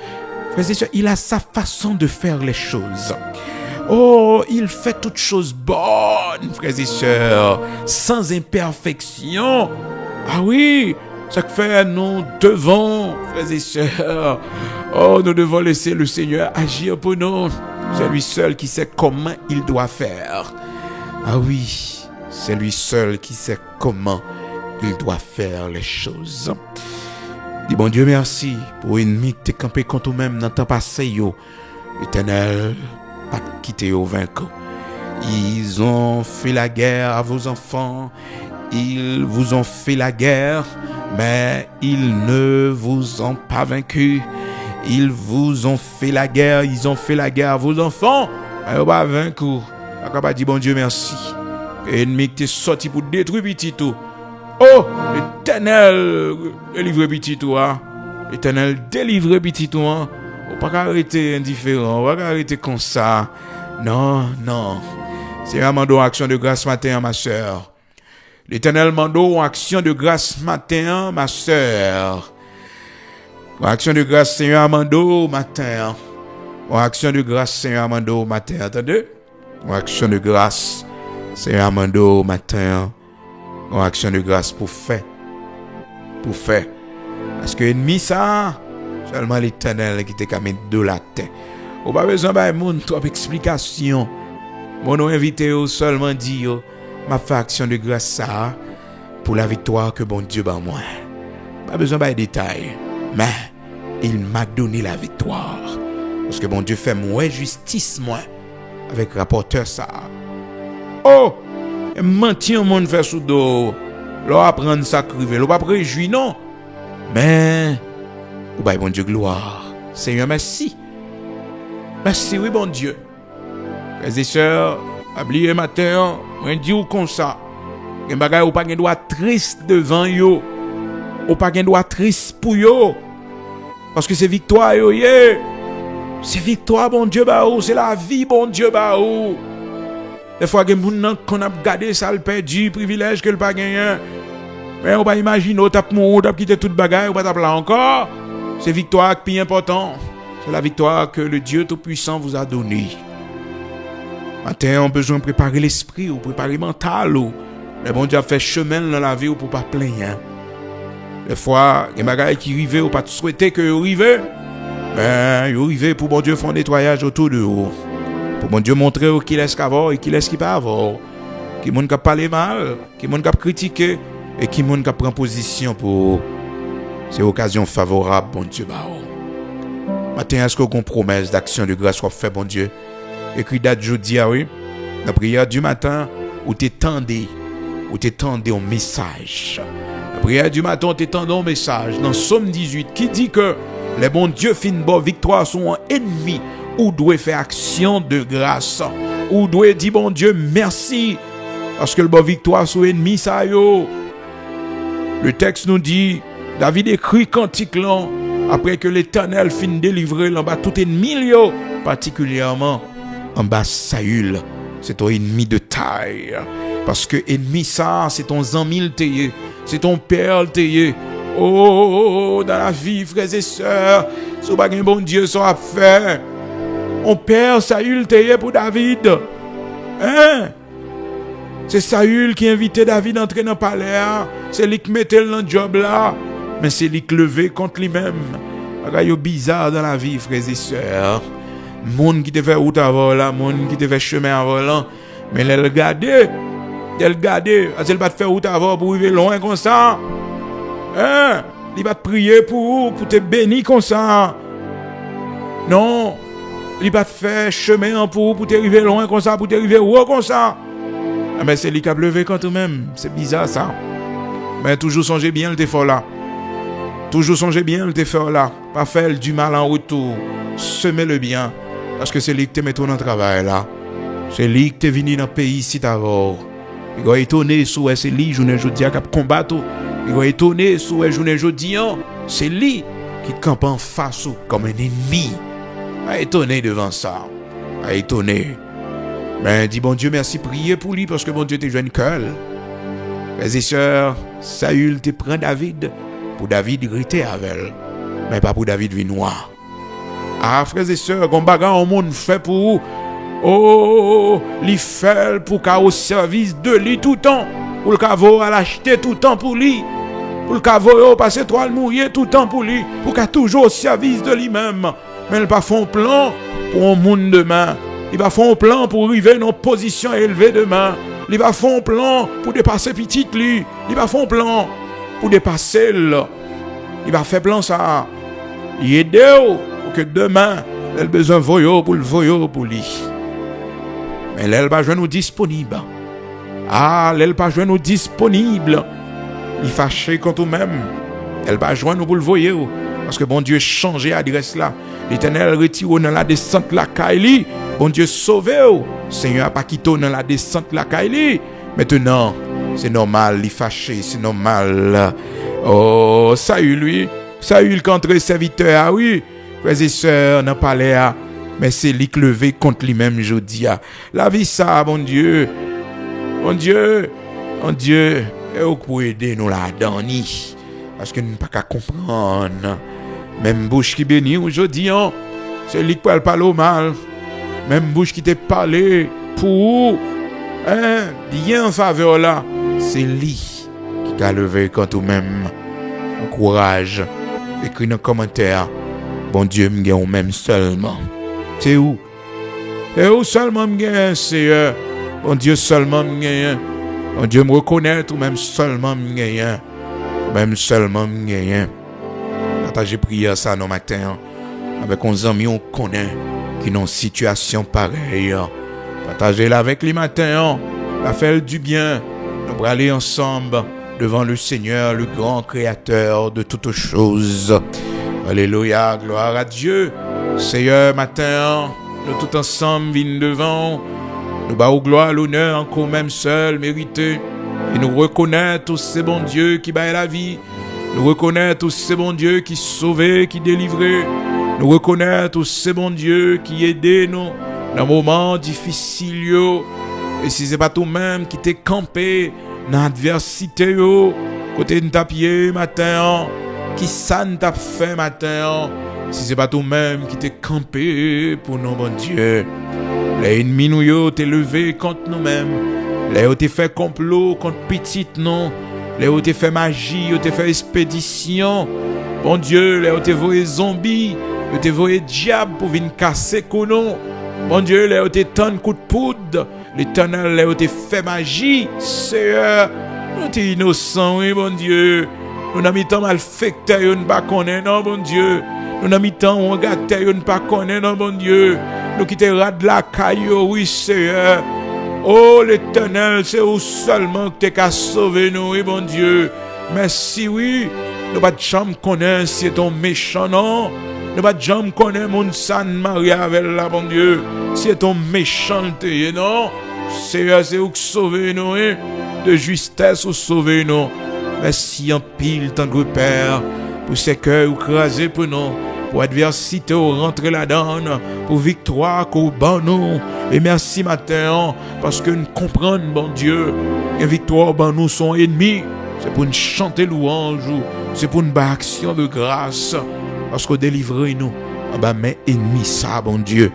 Frères et sœurs, il a sa façon de faire les choses. Oh, il fait toutes choses bonnes, frères et sœurs, sans imperfection. Ah oui, ça fait nous devons, frères et sœurs, oh, nous devons laisser le Seigneur agir pour nous. C'est lui seul qui sait comment il doit faire. Ah oui, c'est lui seul qui sait comment il doit faire les choses. Dis bon Dieu merci pour une ennemi qui t'es campé contre toi-même dans le temps passé, yo. Éternel, pas de quitter au vainqueur. Ils ont fait la guerre à vos enfants. Ils vous ont fait la guerre, mais ils ne vous ont pas vaincu. Ils vous ont fait la guerre. Ils ont fait la guerre à vos enfants. Ils n'ont pas vaincu. Ils pas dit bon Dieu merci. Ennemi qui t'est sorti pour détruire petit tout. Oh, l'Éternel délivre petit toi. L'Éternel délivre petit toi. On pas arrêter indifférent, on va pas arrêter comme ça. Non, non. C'est un mandat action de grâce matin, ma sœur. L'Éternel mandat action de grâce matin, ma sœur. Action de grâce, Seigneur Amando matin. Action de grâce, Seigneur Amando matin. Attendez? Action de grâce, Seigneur Amando matin. Action de grâce pour faire. Pour faire. Parce que ennemi ça, seulement l'Éternel qui t'a mis de la tête. On pas besoin de mon trop explication. Mon invité seulement dit ma fait action de grâce ça pour la victoire que bon Dieu bat moi. Pas besoin de détails. Mais il m'a donné la victoire. Parce que bon Dieu fait moi justice moi. avec rapporteur ça. Oh, mentir monde fait sous dos. L'on apprendre ça criver, l'on pas réjouir non. Mais ou bah bon Dieu gloire. Seigneur merci. Merci oui bon Dieu. Frères et sœurs, oubliez matin, moi dis ou comme ça. Gen bagay ou pas gen droit triste devant yo. Ou pas gen droit triste pour yo. Parce que c'est victoire yo yeah. C'est victoire bon Dieu ba ou, c'est la vie bon Dieu ba ou. Des fois gen moun nan qu'on a gardé ça le perdu privilège que le pas gagné. Mais on va imaginer on tape mon tape quitter toute bagaille, on va tape là encore. C'est victoire qui est important. C'est la victoire que le Dieu Tout-Puissant vous a donnée. Matin, on a besoin de préparer l'esprit ou préparer mental ou. Mais bon Dieu a fait chemin dans la vie ou pour pas plaindre. Des fois, il y a des bagailles qui arrivent ou pas souhaiter que vous arrivez. Mais vous arrivez pour bon Dieu faire un nettoyage autour de vous. Pour bon Dieu montrer qui laisse qu'avoir et qui laisse qui pas avoir. Qui monde qui parler mal, qui monde qui critiquer et qui monde qui prend position pour ces occasions favorables bon Dieu ba. Matin, est-ce que vous avez une promesse d'action de grâce qu'on fait bon Dieu? Écrit date jeudi oui. La prière du matin où t'étendez un message. La prière du matin t'étendez un message dans Somme 18 qui dit que les bons dieux fin bon victoire sont un ennemi ou doit faire action de grâce ou doit dire bon Dieu merci parce que le bon victoire sont ennemi ça yo. Le texte nous dit David écrit cantique là après que l'Éternel fin délivrer en bas tout ennemi yo, particulièrement en bas Saül. C'est ton ennemi de taille. Parce que ennemi ça, c'est ton ami teye, c'est ton père teye. Oh, dans la vie, frères et sœurs, si pas un bon Dieu ça a fait. On père Saül teye pour David. Hein? C'est Saül qui invitait David à entrer dans le palais. C'est lui qui mettait le job là. Mais c'est lui qui levait contre lui-même. C'est bizarre dans la vie, frères et sœurs. Monde qui te fait route avant là, monde qui te fait chemin avant là. Mais elle regarde, elle va te faire route avant pour arriver loin comme ça. Hein? Il va te prier pour te bénir comme ça. Non, il va te faire chemin pour te arriver loin comme ça, pour te arriver haut comme ça. Mais c'est lui qui a levé quand même. C'est bizarre ça. Mais toujours songez bien le défaut là. Toujours songez bien le défaut là. Pas faire du mal en retour. Semez le bien. Parce que c'est lui qui te met dans le travail là. C'est lui qui te venu dans le pays ici d'abord. Il va étonner sur c'est lui journée aujourd'hui qui combattre. Il va étonner sur journée aujourd'hui. C'est lui qui campe en face comme un ennemi. Pas étonné devant ça. Pas étonné. Mais dis bon Dieu merci, priez pour lui parce que bon Dieu te joint cœur. Frères et sœurs, Saül te prend David pour David rester avec elle, mais pas pour David vinoir. Ah frères et sœurs, qu'on bagarre au monde fait pour lui fait pour qu'à au service de lui tout le temps, pour le caveau à l'acheter tout le temps pour lui, pour le caveau passer trois mourir tout le temps pour lui, pour qu'à toujours au service de lui-même. Mais il pas font plan pour un monde demain. Il va faire un plan pour arriver dans une position élevée demain. Il va faire un plan pour dépasser petit lui. Il va faire un plan pour dépasser là. Il va faire plan ça. Il aide pour que demain, il a besoin de voyo pour le voyo pour lui. Mais elle va joindre nous disponible. Ah, elle va joindre nous disponible. Il fâché contre nous-mêmes. Elle va joindre nous pour le voyo. Parce que bon Dieu changé l'adresse là. L'Éternel retire dans la descente la Kaili. Bon Dieu sauvé. Seigneur n'a pas quitté dans la descente la Kaili. Maintenant, c'est normal, il fâché, c'est normal. Oh, Saül lui. Saül contre serviteur, ah oui. Frères et sœurs, n'a pas l'air. Mais c'est lui qui levé contre lui-même, je dis. La vie ça, bon Dieu. Bon Dieu. Bon Dieu. Et vous pouvez aider nous là-dedans. Parce que nous n'avons pas qu'à comprendre. Même bouche qui bénit aujourd'hui, c'est lui qui parle au mal. Même bouche qui te parlé pour bien en faveur là, c'est lui qui a levé quand ou même. Courage. Écris dans les commentaires. Bon Dieu me gagne même seulement. C'est où? Et où seulement me gagne, Seigneur? Bon Dieu seulement me gagne. Bon Dieu me reconnaît ou même seulement me gagne. Même seulement me gagne. J'ai prié ça nos matins avec uns amis on connaît qui ont une situation pareille. Partagez-la avec les matins, la faire du bien. Nous allons aller ensemble devant le Seigneur, le grand créateur de toutes choses. Alléluia, gloire à Dieu. Seigneur, matin, nous tout ensemble venons devant. Nous battons gloire, l'honneur, encore même seul, mérité. Et nous reconnaissons tous ces bons dieux qui baillent la vie. Nous reconnaissons tous ces bons dieux qui sauvent, qui délivrent. Nous reconnaissons tous ces bons dieux qui aident nous dans les moments difficiles. Et si ce n'est pas toi-même qui t'es campé dans l'adversité, côté de ta pied matin, qui ça ne t'a fait matin, si ce n'est pas toi-même qui t'es campé pour nous, bon Dieu. Les ennemis nous t'es levé contre nous-mêmes. Les t'es fait complot contre petite non. Les t'es fait magie, t'es fait expédition. Bon Dieu, les t'es voyé zombies, t'es voyé diable pour venir casser nous. Bon Dieu, les t'es tant coup de poudre. L'Éternel, les t'es fait magie. Seigneur, nous t'es innocents, oui, bon Dieu. Nous n'avons pas malfecté, nous ne pas connaître, non, bon Dieu. Nous n'avons pas regardé, nous ne pas connaître, non, bon Dieu. Nous qui te rad la caillou, oui, Seigneur. Oh, l'Éternel, c'est où seulement que tu qu'à sauver nous, oui, bon Dieu. Merci, oui. Nous pas de chambre connaître si c'est ton méchant, non. Nous pas de chambre connaître mon san Maria avec la, bon Dieu. Si c'est ton méchanté, non. Seigneur, c'est où que sauver nous, oui. De justesse ou sauver nous. Merci en pile, tendre Père, pour ces cœurs écrasés pour nous. Pour adversité, ou rentrer là-dedans, pour victoire, qu'on bat nous. Et merci matin, parce que nous comprenons, bon Dieu, que victoire, ben nous sont ennemis. C'est pour nous chanter louange, c'est pour une action de grâce, parce que délivrer nous, ben mes ennemis, ça, bon Dieu,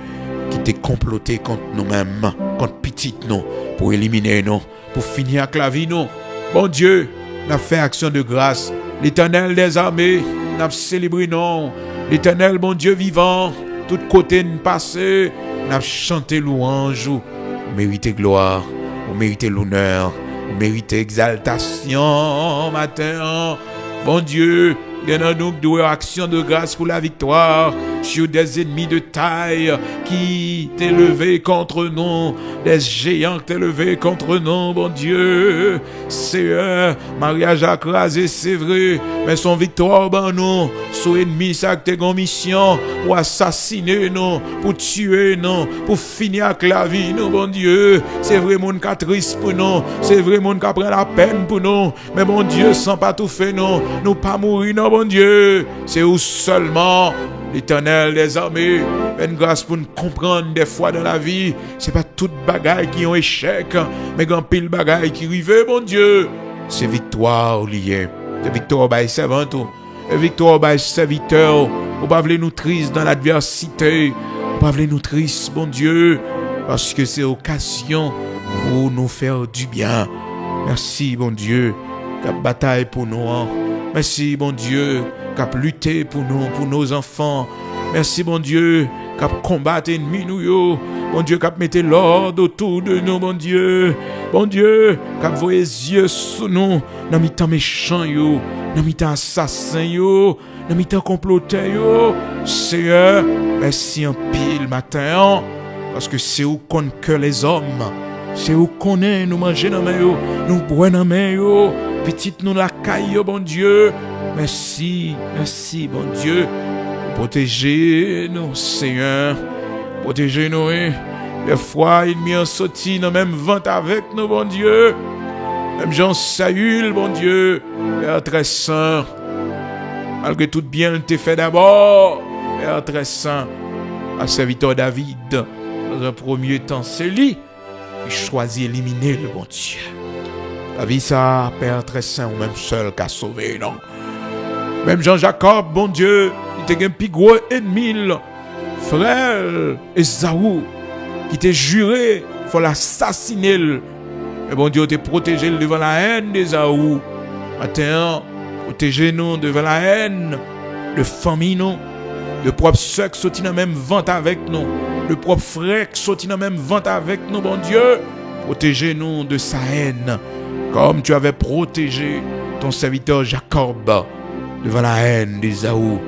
qui t'est comploté contre nous-mêmes, contre petite nous, pour éliminer nous, pour finir avec la vie nous. Bon Dieu, nous avons fait action de grâce. L'Éternel des armées, nous avons célébré nous. L'Éternel, bon Dieu vivant, tout côté nous passé, nous avons chanté louange. Vous méritez gloire, vous méritez l'honneur, vous méritez exaltation matin. Bon Dieu, il y en a nous qui doivent action de grâce pour la victoire sur des ennemis de taille qui t'est levé contre nous, des géants qui t'est levé contre nous, bon Dieu. Seigneur, mariage a crasé, c'est vrai, mais son victoire, ben nous, sous ennemi, ça que t'es en mission pour assassiner nous, pour tuer nous, pour finir avec la vie, nous, bon Dieu. C'est vrai, mon cas triste pour nous, c'est vrai, mon cas prend la peine pour nous, mais bon Dieu, sans pas tout faire, nous pas mourir, non, bon Dieu. C'est où seulement l'Éternel des armées, une grâce pour nous comprendre des fois dans la vie, c'est pas toute bagaille qui ont échec, mais grand pile bagaille qui arrive, bon Dieu. C'est victoire liée, c'est victoire by servant, c'est victoire by serviteur. On va nous triste dans l'adversité, on va nous triste, bon Dieu, parce que c'est occasion pour nous faire du bien. Merci, bon Dieu, la bataille pour nous. Merci, bon Dieu, qui a lutté pour nous, pour nos enfants. Merci, bon Dieu, qui a combattu l'ennemi, nous. Bon Dieu, qui a mis l'ordre autour de nous, bon Dieu. Bon Dieu, qui a voyé les yeux sur nous. Dans les temps méchants, dans les temps assassins, dans les temps complotés. Seigneur, merci en pile matin, parce que c'est où qu'on que les hommes. C'est où qu'on est, nous manger dans main, nous boire dans main, petite nous la caille, bon Dieu. Merci, merci, bon Dieu. Protégez-nous, Seigneur. Protégez-nous, des fois, il m'y a sorti dans même vente avec nous, bon Dieu. Même Jean Saül, bon Dieu, Père très saint. Malgré tout bien, il t'a fait d'abord, Père très saint. À serviteur David, dans un premier temps, c'est lui qui choisit d'éliminer le bon Dieu. La vie, ça, Père très saint, ou même seul qui a sauvé, non? Même Jean-Jacob, bon Dieu, il était un plus gros ennemi, frère Esaü, qui t'a juré, il faut l'assassiner. Mais bon Dieu, t'a protégé devant la haine d'Esaü. Maintenant, protégez-nous devant la haine de famille, nous. Le propre soeur qui sortit dans la même vente avec nous. Le propre frère qui sortit dans la même vente avec nous, bon Dieu. Protégez-nous de sa haine, comme tu avais protégé ton serviteur Jacob devant la haine d'Esaü,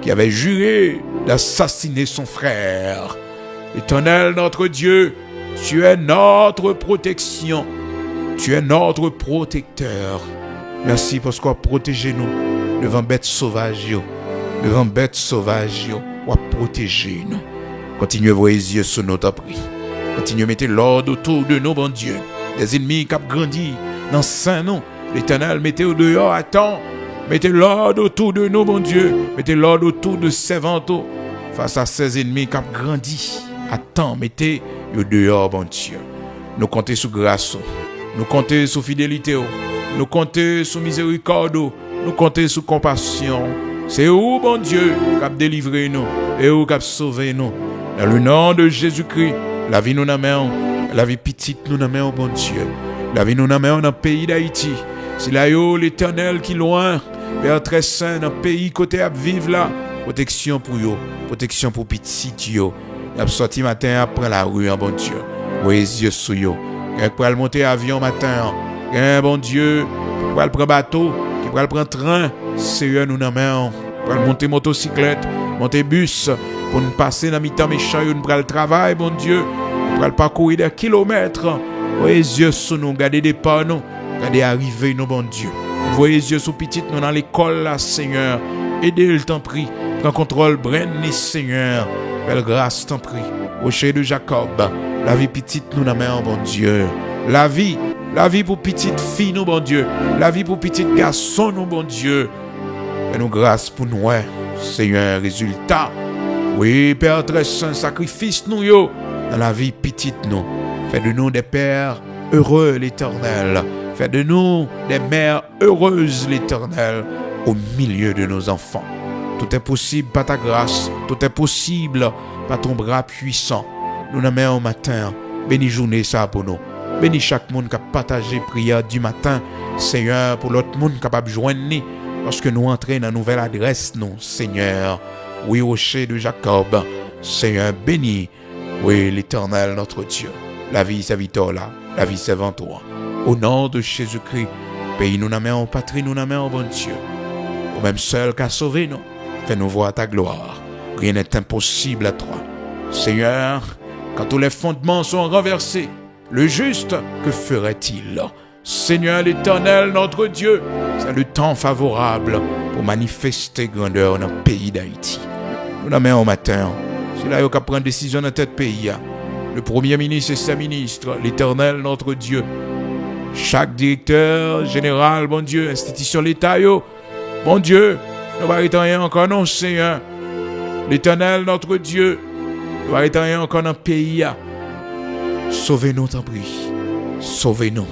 qui avait juré d'assassiner son frère. Éternel, notre Dieu, Tu es notre protection. Tu es notre protecteur. Merci parce qu'on a protégé nous devant bêtes sauvages. Devant bêtes sauvages, on a protégé nous. Continuez à voir les yeux sur notre prix. Continuez à mettre l'ordre autour de nous, bon Dieu. Des ennemis qui ont grandi dans saint nom. L'Éternel, mettez au dehors à temps. Mettez l'ordre autour de nous, bon Dieu. Mettez l'ordre autour de ces vantaux. Face à ces ennemis qui ont grandi à temps, mettez au dehors, bon Dieu. Nous comptons sur grâce. Nous comptons sur fidélité. Nous comptons sur miséricorde. Nous comptons sur compassion. C'est où, bon Dieu, qui a délivré nous et où qui a sauvé nous. Dans le nom de Jésus-Christ, la vie nous n'amène, la vie petite nous n'amène, bon Dieu. La vie nous n'amène dans le pays d'Haïti. C'est là où l'Éternel qui loin, Père très saint, dans le pays côté à vivre là. Protection pour eux, protection pour petit yo. Y a sorti matin après la rue, bon Dieu. Oui, yeux sur yo. Qui peut monter avion matin, bon Dieu, qui peut prendre bateau, qui peut prendre train. Seigneur, nous n'amène. Pour monter motocyclette, monter bus, pour nous passer dans mi-temps méchant, nous prenons le travail, bon Dieu. Nous prenons parcourir des kilomètres. Voyez les yeux sur nous, gardez des pas nous, gardez arriver nous, bon Dieu. Voyez les yeux sur petite nous dans l'école là, Seigneur. Aidez-le, t'en prie. Prends contrôle, Brenny, Seigneur. Belle grâce, t'en prie. Rocher de Jacob, la vie petite nous n'amène, bon Dieu. La vie pour petite fille, nous, bon Dieu. La vie pour petit garçon, nous, bon Dieu. Fais-nous grâce pour nous, Seigneur, résultat. Oui, Père très saint, sacrifice nous, yo, dans la vie petite, nous. Fais de nous des pères heureux, l'Éternel. Fais de nous des mères heureuses, l'Éternel, au milieu de nos enfants. Tout est possible par ta grâce. Tout est possible par ton bras puissant. Nous n'aimons au matin. Bénis journée ça pour nous. Bénis chaque monde qui a partagé prière du matin. Seigneur, pour l'autre monde capable de joindre nous. Lorsque nous entrons dans la nouvelle adresse, nous, Seigneur. Oui, rocher de Jacob. Seigneur, bénis. Oui, l'Éternel, notre Dieu. La vie, c'est victoire là. La vie, c'est devant toi. Au nom de Jésus-Christ, pays nous n'amène, patrie nous n'amène, bon Dieu. Au même seul qu'à sauver nous. Fais-nous voir ta gloire. Rien n'est impossible à toi. Seigneur, quand tous les fondements sont renversés, le juste, que ferait-il? Seigneur l'Éternel, notre Dieu, c'est le temps favorable pour manifester grandeur dans le pays d'Haïti. Nous l'amenons au matin. C'est là qu'on prend décision dans notre pays. Le Premier ministre et ses ministres, l'Éternel, notre Dieu. Chaque directeur général, bon Dieu, institution l'État, bon Dieu, nous ne arrêtons rien encore, non, Seigneur. L'Éternel, notre Dieu, nous arrêtons rien encore dans le pays. Sauvez-nous, t'en prie. Sauvez-nous.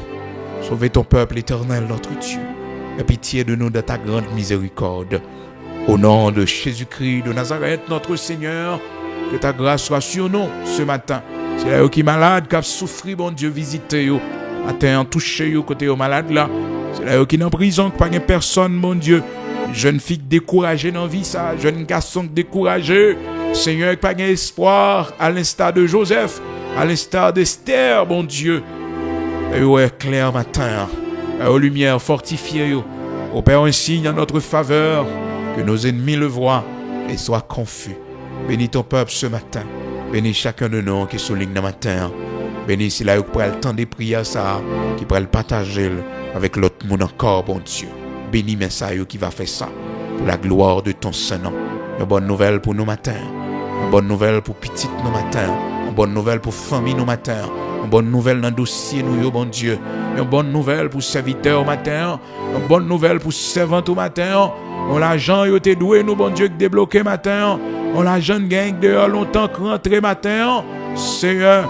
Sauvez ton peuple, l'Éternel, notre Dieu. Aie pitié de nous de ta grande miséricorde. Au nom de Jésus-Christ de Nazareth, notre Seigneur, que ta grâce soit sur nous ce matin. C'est là qui est malade, qui a souffert, bon Dieu, visitez-vous. Attends, touchez-vous côté aux malades là. C'est là qui est en prison, qui pas de personne, mon Dieu. Jeune fille découragée dans la vie, ça. Jeune garçon découragé. Seigneur, qui pas d'espoir, à l'instar de Joseph, à l'instar d'Esther, bon Dieu. Et ouais, clair matin, aux lumières fortifiées, au Père un signe en notre faveur, que nos ennemis le voient et soient confus. Bénis ton peuple ce matin. Bénis chacun de nous qui souligne le matin. Bénis si là qui prend le temps de prier ça, qui prend le partager avec l'autre monde encore, bon Dieu. Bénis mes ça qui va faire ça pour la gloire de ton Saint-Nom. Une bonne nouvelle pour nos matins. Une bonne nouvelle pour petites nos matins. Une bonne nouvelle pour famille nos matins. Une bonne nouvelle dans le dossier nous, bon Dieu. Une bonne nouvelle pour serviteurs au matin. Une bonne nouvelle pour servantes au matin. On l'argent yo te doué nous, bon Dieu, qui débloqué matin. On l'argent gang dehors longtemps rentré matin. Seigneur,